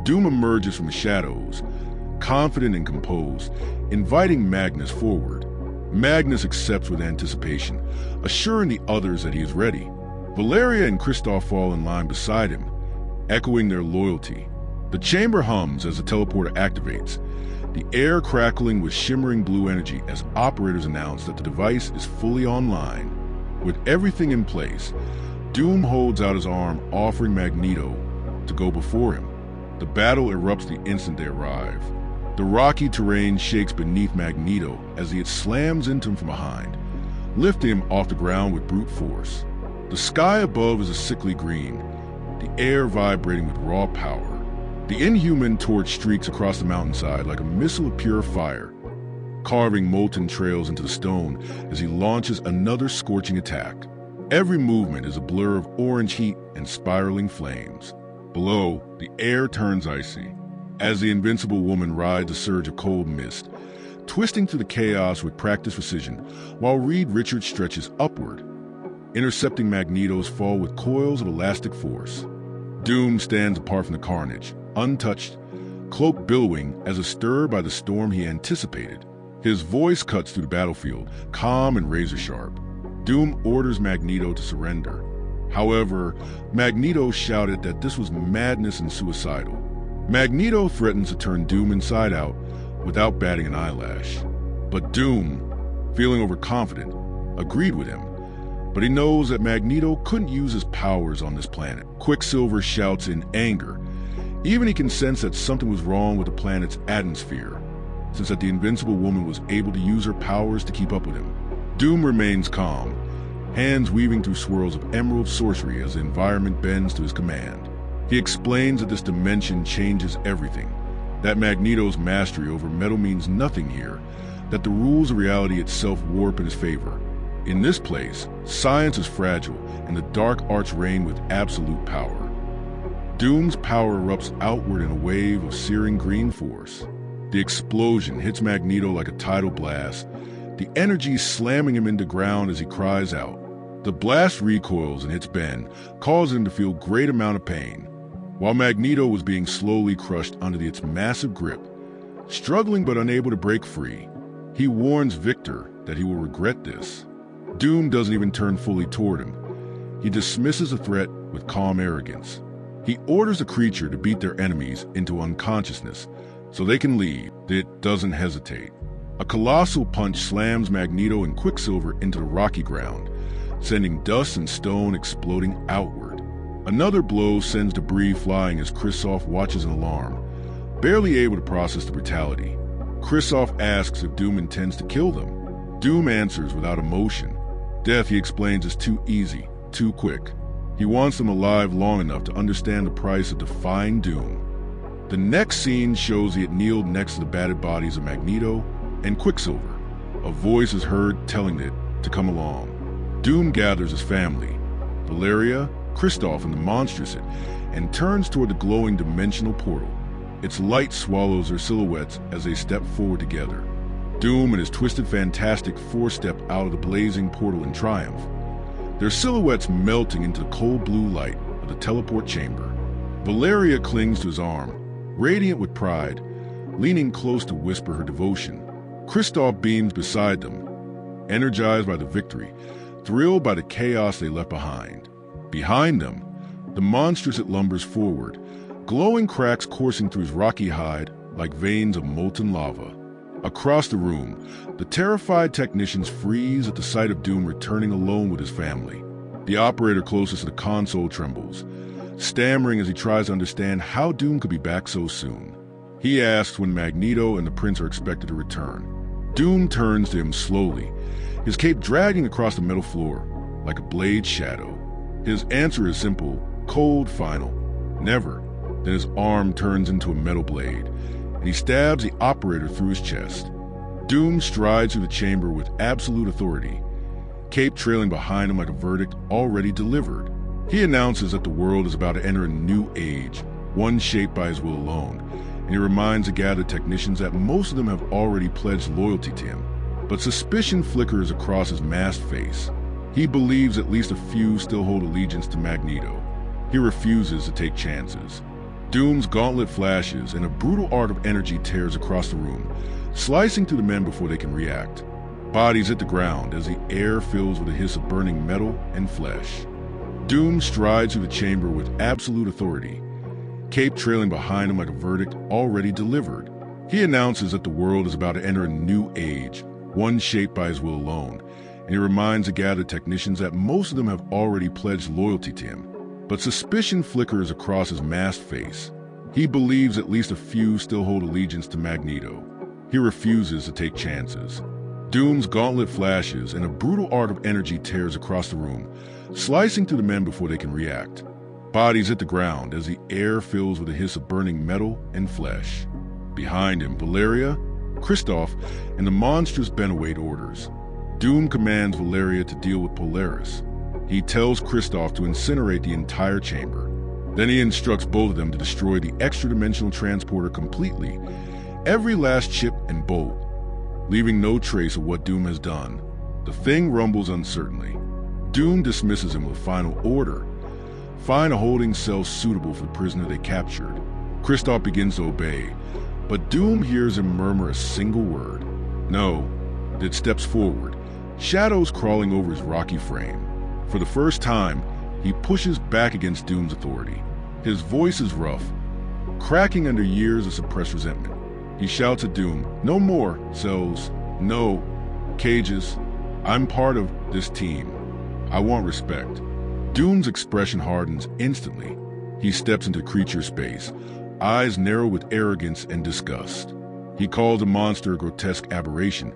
A: Doom emerges from the shadows, confident and composed, inviting Magnus forward. Magnus accepts with anticipation, assuring the others that he is ready. Valeria and Kristoff fall in line beside him, echoing their loyalty. The chamber hums as the teleporter activates, the air crackling with shimmering blue energy as operators announce that the device is fully online. With everything in place, Doom holds out his arm, offering Magneto to go before him. The battle erupts the instant they arrive. The rocky terrain shakes beneath Magneto as he slams into him from behind, lifting him off the ground with brute force. The sky above is a sickly green, the air vibrating with raw power. The Inhuman torch streaks across the mountainside like a missile of pure fire, carving molten trails into the stone as he launches another scorching attack. Every movement is a blur of orange heat and spiraling flames. Below, the air turns icy, as the Invincible Woman rides a surge of cold mist, twisting through the chaos with practiced precision, while Reed Richards stretches upward, intercepting Magneto's fall with coils of elastic force. Doom stands apart from the carnage, untouched, cloak billowing as if stirred by the storm he anticipated. His voice cuts through the battlefield, calm and razor-sharp. Doom orders Magneto to surrender. However, Magneto shouted that this was madness and suicidal. Magneto threatens to turn Doom inside out without batting an eyelash. But Doom, feeling overconfident, agreed with him. But he knows that Magneto couldn't use his powers on this planet. Quicksilver shouts in anger. Even he can sense that something was wrong with the planet's atmosphere, since that the Invincible Woman was able to use her powers to keep up with him. Doom remains calm, hands weaving through swirls of emerald sorcery as the environment bends to his command. He explains that this dimension changes everything, that Magneto's mastery over metal means nothing here, that the rules of reality itself warp in his favor. In this place, science is fragile, and the dark arts reign with absolute power. Doom's power erupts outward in a wave of searing green force. The explosion hits Magneto like a tidal blast, the energy slamming him into ground as he cries out. The blast recoils and hits Ben, causing him to feel a great amount of pain, while Magneto was being slowly crushed under its massive grip. Struggling but unable to break free, he warns Victor that he will regret this. Doom doesn't even turn fully toward him. He dismisses the threat with calm arrogance. He orders the creature to beat their enemies into unconsciousness so they can leave. It doesn't hesitate. A colossal punch slams Magneto and Quicksilver into the rocky ground, sending dust and stone exploding outward. Another blow sends debris flying as Kristoff watches in alarm, barely able to process the brutality. Kristoff asks if Doom intends to kill them. Doom answers without emotion. Death, he explains, is too easy, too quick. He wants them alive long enough to understand the price of defying Doom. The next scene shows he had kneeled next to the battered bodies of Magneto and Quicksilver. A voice is heard telling it to come along. Doom gathers his family, Valeria, Kristoff, and the Monstrous, and turns toward the glowing dimensional portal. Its light swallows their silhouettes as they step forward together. Doom and his Twisted Fantastic Four step out of the blazing portal in triumph, their silhouettes melting into the cold blue light. of the teleport chamber. Valeria clings to his arm, radiant with pride, leaning close to whisper her devotion. Kristoff beams beside them, energized by the victory, thrilled by the chaos they left behind. Behind them, the monstrous it lumbers forward, glowing cracks coursing through his rocky hide like veins of molten lava. Across the room, the terrified technicians freeze at the sight of Doom returning alone with his family. The operator closest to the console trembles, stammering as he tries to understand how Doom could be back so soon. He asks when Magneto and the prince are expected to return. Doom turns to him slowly, his cape dragging across the metal floor like a blade's shadow. His answer is simple, cold, final. Never. Then his arm turns into a metal blade, and he stabs the operator through his chest. Doom strides through the chamber with absolute authority, cape trailing behind him like a verdict already delivered. He announces that the world is about to enter a new age, one shaped by his will alone, and he reminds the gathered technicians that most of them have already pledged loyalty to him. But suspicion flickers across his masked face. He believes at least a few still hold allegiance to Magneto. He refuses to take chances. Doom's gauntlet flashes, and a brutal arc of energy tears across the room, slicing through the men before they can react. Bodies hit the ground as the air fills with a hiss of burning metal and flesh. Doom strides through the chamber with absolute authority, cape trailing behind him like a verdict already delivered. He announces that the world is about to enter a new age, one shaped by his will alone, and he reminds the gathered technicians that most of them have already pledged loyalty to him. But suspicion flickers across his masked face. He believes at least a few still hold allegiance to Magneto. He refuses to take chances. Doom's gauntlet flashes, and a brutal arc of energy tears across the room, slicing through the men before they can react. Bodies hit the ground as the air fills with a hiss of burning metal and flesh. Behind him, Valeria, Kristoff, and the monstrous Ben await orders. Doom commands Valeria to deal with Polaris. He tells Kristoff to incinerate the entire chamber. Then he instructs both of them to destroy the extra-dimensional transporter completely, every last chip and bolt, leaving no trace of what Doom has done. The thing rumbles uncertainly. Doom dismisses him with a final order: find a holding cell suitable for the prisoner they captured. Kristoff begins to obey, but Doom hears him murmur a single word. No. Then steps forward, shadows crawling over his rocky frame. For the first time, he pushes back against Doom's authority. His voice is rough, cracking under years of suppressed resentment. He shouts at Doom, "No more cells, no cages. I'm part of this team. I want respect." Doom's expression hardens instantly. He steps into creature space, eyes narrow with arrogance and disgust. He calls the monster a grotesque aberration,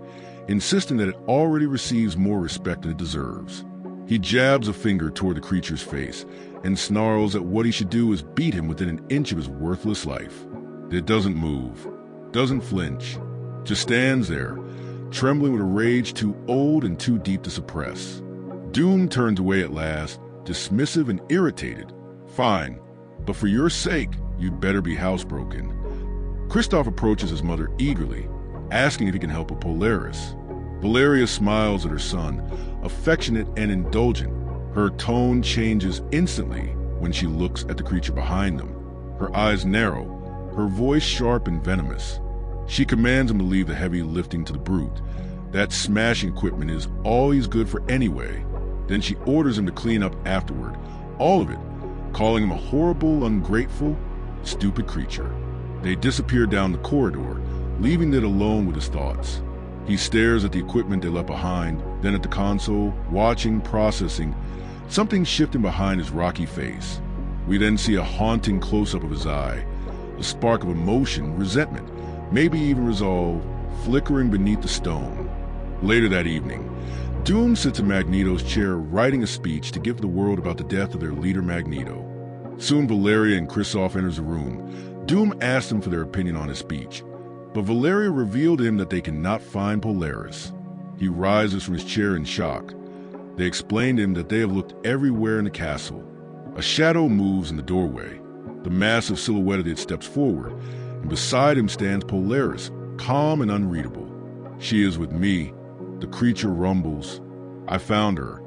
A: insisting that it already receives more respect than it deserves. He jabs a finger toward the creature's face and snarls that what he should do is beat him within an inch of his worthless life. It doesn't move, doesn't flinch, just stands there, trembling with a rage too old and too deep to suppress. Doom turns away at last, dismissive and irritated. "Fine, but for your sake, you'd better be housebroken." Kristoff approaches his mother eagerly, asking if he can help with Polaris. Valeria smiles at her son, affectionate and indulgent. Her tone changes instantly when she looks at the creature behind them. Her eyes narrow, her voice sharp and venomous. She commands him to leave the heavy lifting to the brute. That smashing equipment is all he's good for anyway. Then she orders him to clean up afterward, all of it, calling him a horrible, ungrateful, stupid creature. They disappear down the corridor, leaving Ned alone with his thoughts. He stares at the equipment they left behind, then at the console, watching, processing, something shifting behind his rocky face. We then see a haunting close-up of his eye, a spark of emotion, resentment, maybe even resolve, flickering beneath the stone. Later that evening, Doom sits in Magneto's chair writing a speech to give the world about the death of their leader Magneto. Soon Valeria and Kristoff enters the room. Doom asks them for their opinion on his speech, but Valeria revealed to him that they cannot find Polaris. He rises from his chair in shock. They explain to him that they have looked everywhere in the castle. A shadow moves in the doorway. The massive silhouette of it steps forward, and beside him stands Polaris, calm and unreadable. "She is with me," the creature rumbles. "I found her."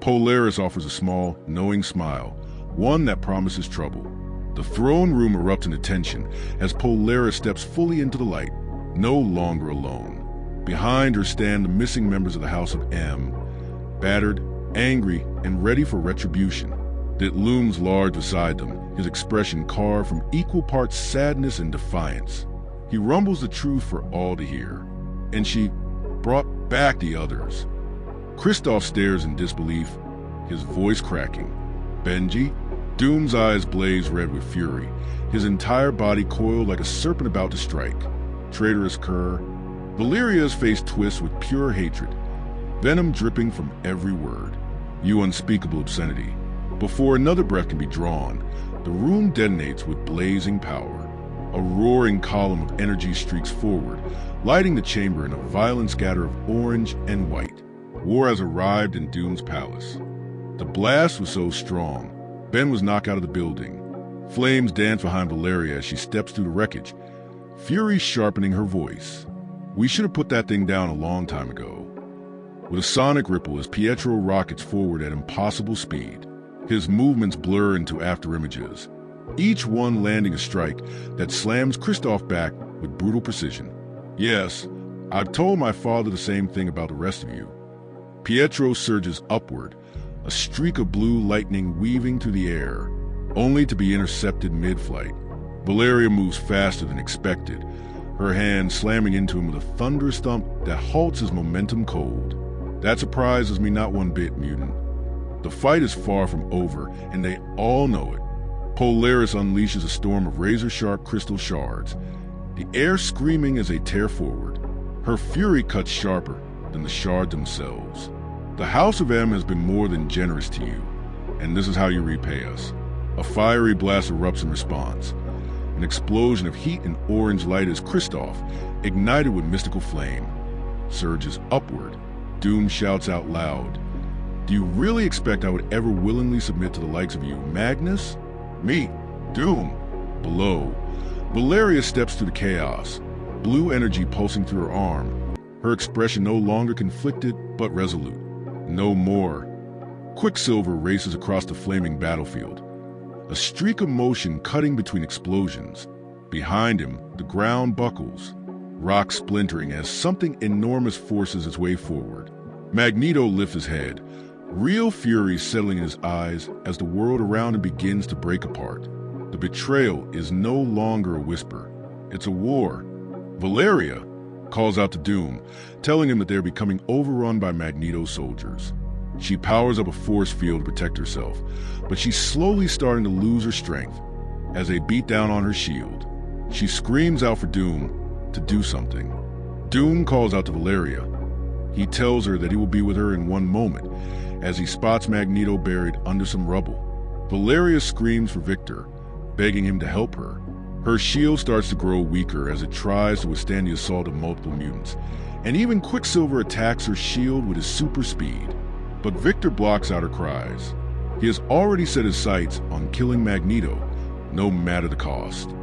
A: Polaris offers a small, knowing smile, one that promises trouble. The throne room erupts into tension as Polaris steps fully into the light, no longer alone. Behind her stand the missing members of the House of M, battered, angry, and ready for retribution. It looms large beside them, his expression carved from equal parts sadness and defiance. He rumbles the truth for all to hear. And she brought back the others. Kristoff stares in disbelief, his voice cracking. Benji? Doom's eyes blaze red with fury, his entire body coiled like a serpent about to strike. Traitorous cur. Valeria's face twists with pure hatred, venom dripping from every word. You unspeakable obscenity. Before another breath can be drawn, the room detonates with blazing power. A roaring column of energy streaks forward, lighting the chamber in a violent scatter of orange and white. War has arrived in Doom's palace. The blast was so strong, Ben was knocked out of the building. Flames dance behind Valeria as she steps through the wreckage, fury sharpening her voice. We should have put that thing down a long time ago. With a sonic ripple as Pietro rockets forward at impossible speed, his movements blur into afterimages, each one landing a strike that slams Kristoff back with brutal precision. Yes, I've told my father the same thing about the rest of you. Pietro surges upward, a streak of blue lightning weaving through the air, only to be intercepted mid-flight. Valeria moves faster than expected, her hand slamming into him with a thunderous thump that halts his momentum cold. That surprises me not one bit, mutant. The fight is far from over, and they all know it. Polaris unleashes a storm of razor-sharp crystal shards, the air screaming as they tear forward. Her fury cuts sharper than the shards themselves. The House of M has been more than generous to you, and this is how you repay us. A fiery blast erupts in response, an explosion of heat and orange light as Kristoff, ignited with mystical flame, surges upward. Doom shouts out loud, "Do you really expect I would ever willingly submit to the likes of you, Magnus?" "Me, Doom." Below, Valeria steps through the chaos, blue energy pulsing through her arm, her expression no longer conflicted but resolute. No more. Quicksilver races across the flaming battlefield, a streak of motion cutting between explosions. Behind him, the ground buckles, rock splintering as something enormous forces its way forward. Magneto lifts his head, real fury settling in his eyes as the world around him begins to break apart. The betrayal is no longer a whisper. It's a war. Valeria calls out to Doom, telling him that they're becoming overrun by Magneto's soldiers. She powers up a force field to protect herself, but she's slowly starting to lose her strength as they beat down on her shield. She screams out for Doom to do something. Doom calls out to Valeria. He tells her that he will be with her in one moment as he spots Magneto buried under some rubble. Valeria screams for Victor, begging him to help her. Her shield starts to grow weaker as it tries to withstand the assault of multiple mutants, and even Quicksilver attacks her shield with his super speed. But Victor blocks out her cries. He has already set his sights on killing Magneto, no matter the cost.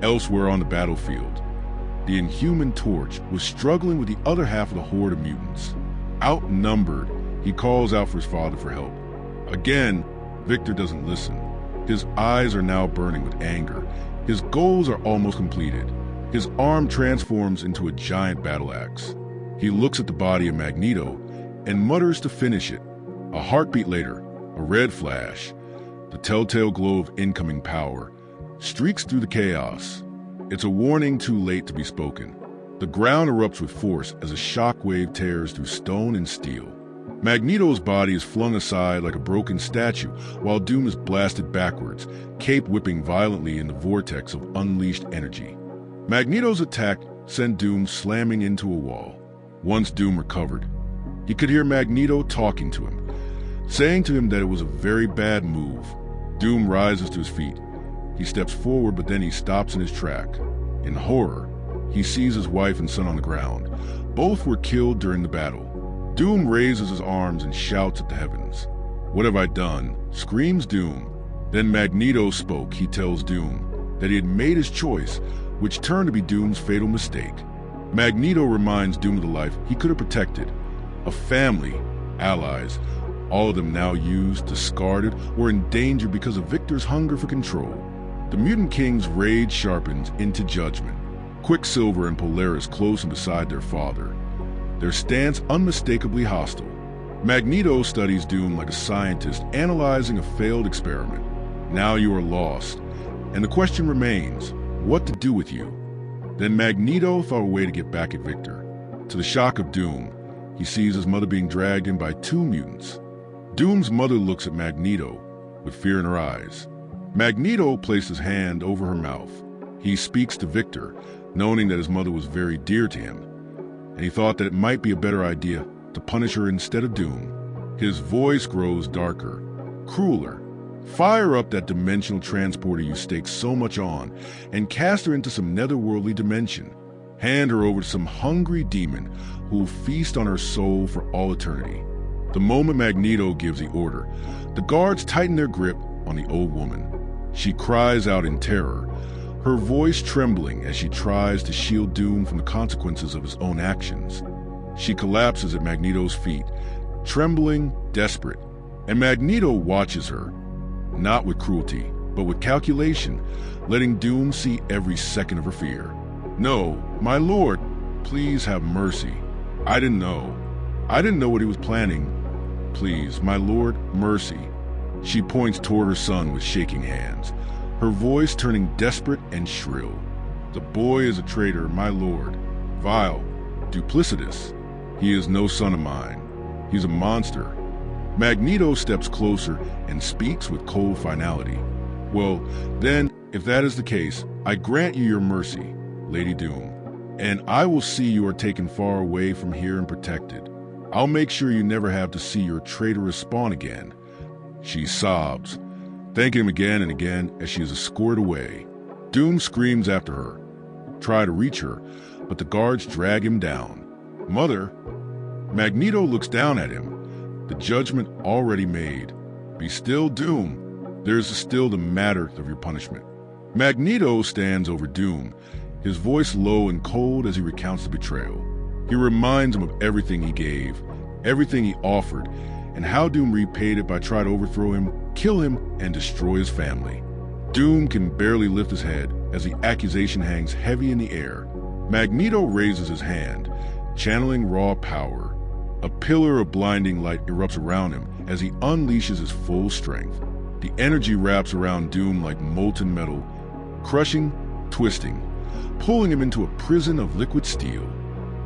A: Elsewhere on the battlefield, the Inhuman Torch was struggling with the other half of the horde of mutants. Outnumbered, he calls out for his father for help. Again, Victor doesn't listen. His eyes are now burning with anger. His goals are almost completed. His arm transforms into a giant battle axe. He looks at the body of Magneto and mutters to finish it. A heartbeat later, a red flash, the telltale glow of incoming power, streaks through the chaos. It's a warning too late to be spoken. The ground erupts with force as a shockwave tears through stone and steel. Magneto's body is flung aside like a broken statue, while Doom is blasted backwards, cape whipping violently in the vortex of unleashed energy. Magneto's attack sent Doom slamming into a wall. Once Doom recovered, he could hear Magneto talking to him, saying to him that it was a very bad move. Doom rises to his feet. He steps forward, but then he stops in his track. In horror, he sees his wife and son on the ground. Both were killed during the battle. Doom raises his arms and shouts at the heavens. "What have I done?" screams Doom. Then Magneto spoke. He tells Doom that he had made his choice, which turned to be Doom's fatal mistake. Magneto reminds Doom of the life he could have protected, a family, allies, all of them now used, discarded, or in danger because of Victor's hunger for control. The Mutant King's rage sharpens into judgment. Quicksilver and Polaris close and beside their father, their stance unmistakably hostile. Magneto studies Doom like a scientist analyzing a failed experiment. Now you are lost, and the question remains, what to do with you? Then Magneto thought a way to get back at Victor. To the shock of Doom, he sees his mother being dragged in by two mutants. Doom's mother looks at Magneto with fear in her eyes. Magneto placed his hand over her mouth. He speaks to Victor, knowing that his mother was very dear to him, and he thought that it might be a better idea to punish her instead of Doom. His voice grows darker, crueler. Fire up that dimensional transporter you stake so much on and cast her into some netherworldly dimension. Hand her over to some hungry demon who will feast on her soul for all eternity. The moment Magneto gives the order, the guards tighten their grip on the old woman. She cries out in terror, her voice trembling as she tries to shield Doom from the consequences of his own actions. She collapses at Magneto's feet, trembling, desperate, and Magneto watches her, not with cruelty, but with calculation, letting Doom see every second of her fear. No, my lord, please have mercy. I didn't know. I didn't know what he was planning. Please, my lord, mercy. She points toward her son with shaking hands, her voice turning desperate and shrill. The boy is a traitor, my lord. Vile, duplicitous. He is no son of mine. He's a monster. Magneto steps closer and speaks with cold finality. Well, then, if that is the case, I grant you your mercy, Lady Doom, and I will see you are taken far away from here and protected. I'll make sure you never have to see your traitorous spawn again. She sobs, thanking him again and again as she is escorted away. Doom screams after her, try to reach her, but the guards drag him down. Mother, Magneto looks down at him, the judgment already made. Be still, Doom. There is still the matter of your punishment. Magneto stands over Doom, his voice low and cold as he recounts the betrayal. He reminds him of everything he gave, everything he offered, and how Doom repaid it by trying to overthrow him, kill him, and destroy his family. Doom can barely lift his head as the accusation hangs heavy in the air. Magneto raises his hand, channeling raw power. A pillar of blinding light erupts around him as he unleashes his full strength. The energy wraps around Doom like molten metal, crushing, twisting, pulling him into a prison of liquid steel.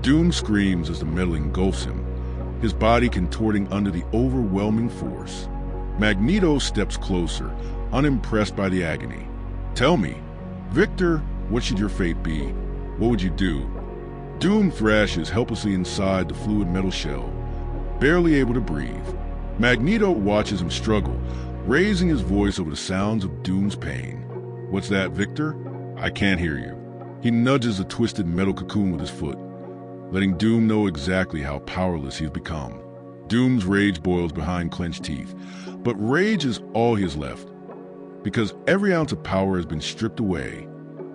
A: Doom screams as the metal engulfs him, his body contorting under the overwhelming force. Magneto steps closer, unimpressed by the agony. Tell me, Victor, what should your fate be? What would you do? Doom thrashes helplessly inside the fluid metal shell, barely able to breathe. Magneto watches him struggle, raising his voice over the sounds of Doom's pain. What's that, Victor? I can't hear you. He nudges the twisted metal cocoon with his foot, letting Doom know exactly how powerless he's become. Doom's rage boils behind clenched teeth, but rage is all he has left, because every ounce of power has been stripped away.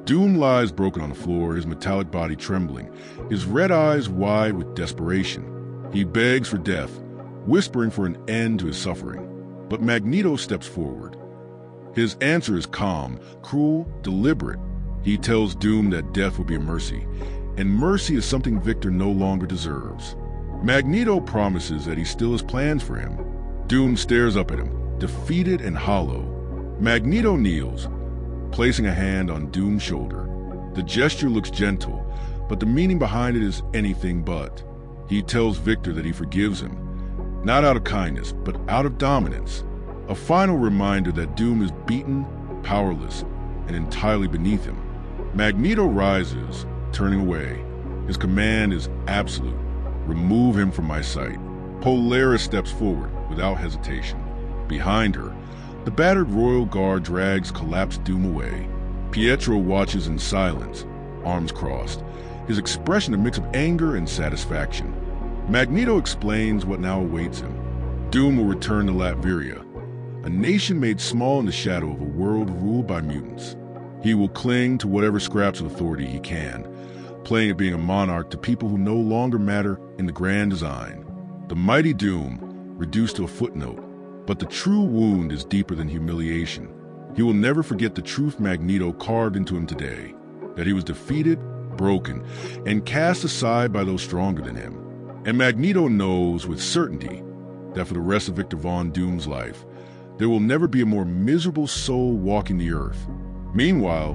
A: Doom lies broken on the floor, his metallic body trembling, his red eyes wide with desperation. He begs for death, whispering for an end to his suffering. But Magneto steps forward. His answer is calm, cruel, deliberate. He tells Doom that death will be a mercy, and mercy is something Victor no longer deserves. Magneto promises that he still has plans for him. Doom stares up at him, defeated and hollow. Magneto kneels, placing a hand on Doom's shoulder. The gesture looks gentle, but the meaning behind it is anything but. He tells Victor that he forgives him, not out of kindness, but out of dominance. A final reminder that Doom is beaten, powerless, and entirely beneath him. Magneto rises, turning away. His command is absolute. Remove him from my sight. Polaris steps forward without hesitation. Behind her, the battered royal guard drags collapsed Doom away. Pietro watches in silence, arms crossed, his expression a mix of anger and satisfaction. Magneto explains what now awaits him. Doom will return to Latveria, a nation made small in the shadow of a world ruled by mutants. He will cling to whatever scraps of authority he can, playing at being a monarch to people who no longer matter in the grand design. The mighty Doom, reduced to a footnote. But the true wound is deeper than humiliation. He will never forget the truth Magneto carved into him today, that he was defeated, broken, and cast aside by those stronger than him. And Magneto knows with certainty that for the rest of Victor Von Doom's life, there will never be a more miserable soul walking the earth. Meanwhile,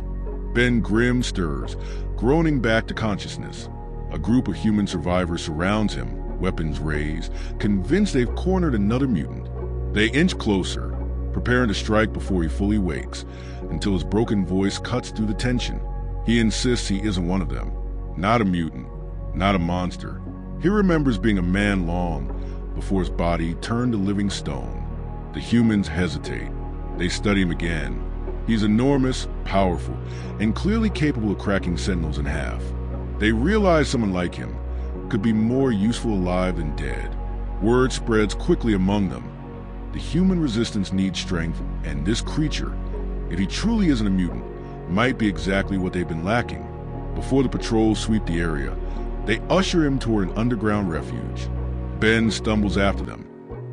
A: Ben Grimm stirs, groaning back to consciousness. A group of human survivors surrounds him, weapons raised, convinced they've cornered another mutant. They inch closer, preparing to strike before he fully wakes, until his broken voice cuts through the tension. He insists he isn't one of them, not a mutant, not a monster. He remembers being a man long before his body turned to living stone. The humans hesitate. They study him again. He's enormous, powerful, and clearly capable of cracking Sentinels in half. They realize someone like him could be more useful alive than dead. Word spreads quickly among them. The human resistance needs strength, and this creature, if he truly isn't a mutant, might be exactly what they've been lacking. Before the patrols sweep the area, they usher him toward an underground refuge. Ben stumbles after them,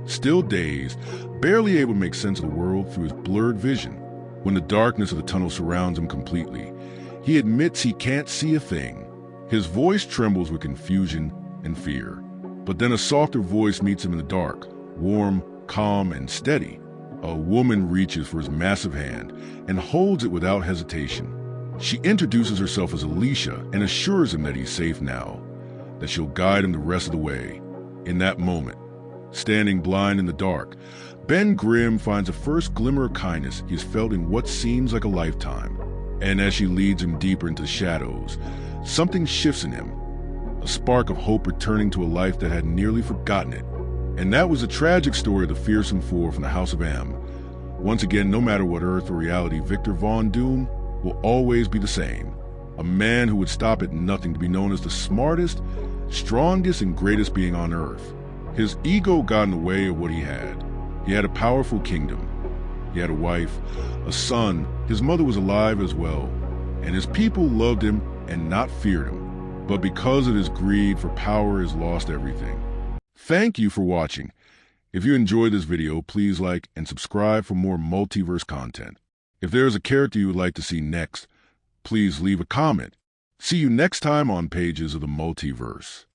A: still dazed, barely able to make sense of the world through his blurred vision. When the darkness of the tunnel surrounds him completely, he admits he can't see a thing. His voice trembles with confusion and fear. But then a softer voice meets him in the dark, warm, calm, and steady. A woman reaches for his massive hand and holds it without hesitation. She introduces herself as Alicia and assures him that he's safe now, that she'll guide him the rest of the way. In that moment, standing blind in the dark, Ben Grimm finds the first glimmer of kindness he's felt in what seems like a lifetime. And as she leads him deeper into the shadows, something shifts in him, a spark of hope returning to a life that had nearly forgotten it. And that was the tragic story of the Fearsome Four from the House of M. Once again, no matter what Earth or reality, Victor Von Doom will always be the same. A man who would stop at nothing to be known as the smartest, strongest, and greatest being on Earth. His ego got in the way of what he had. He had a powerful kingdom. He had a wife, a son. His mother was alive as well. And his people loved him and not feared him. But because of his greed for power, has lost everything. Thank you for watching. If you enjoyed this video, please like and subscribe for more multiverse content. If there is a character you would like to see next, please leave a comment. See you next time on Pages of the Multiverse.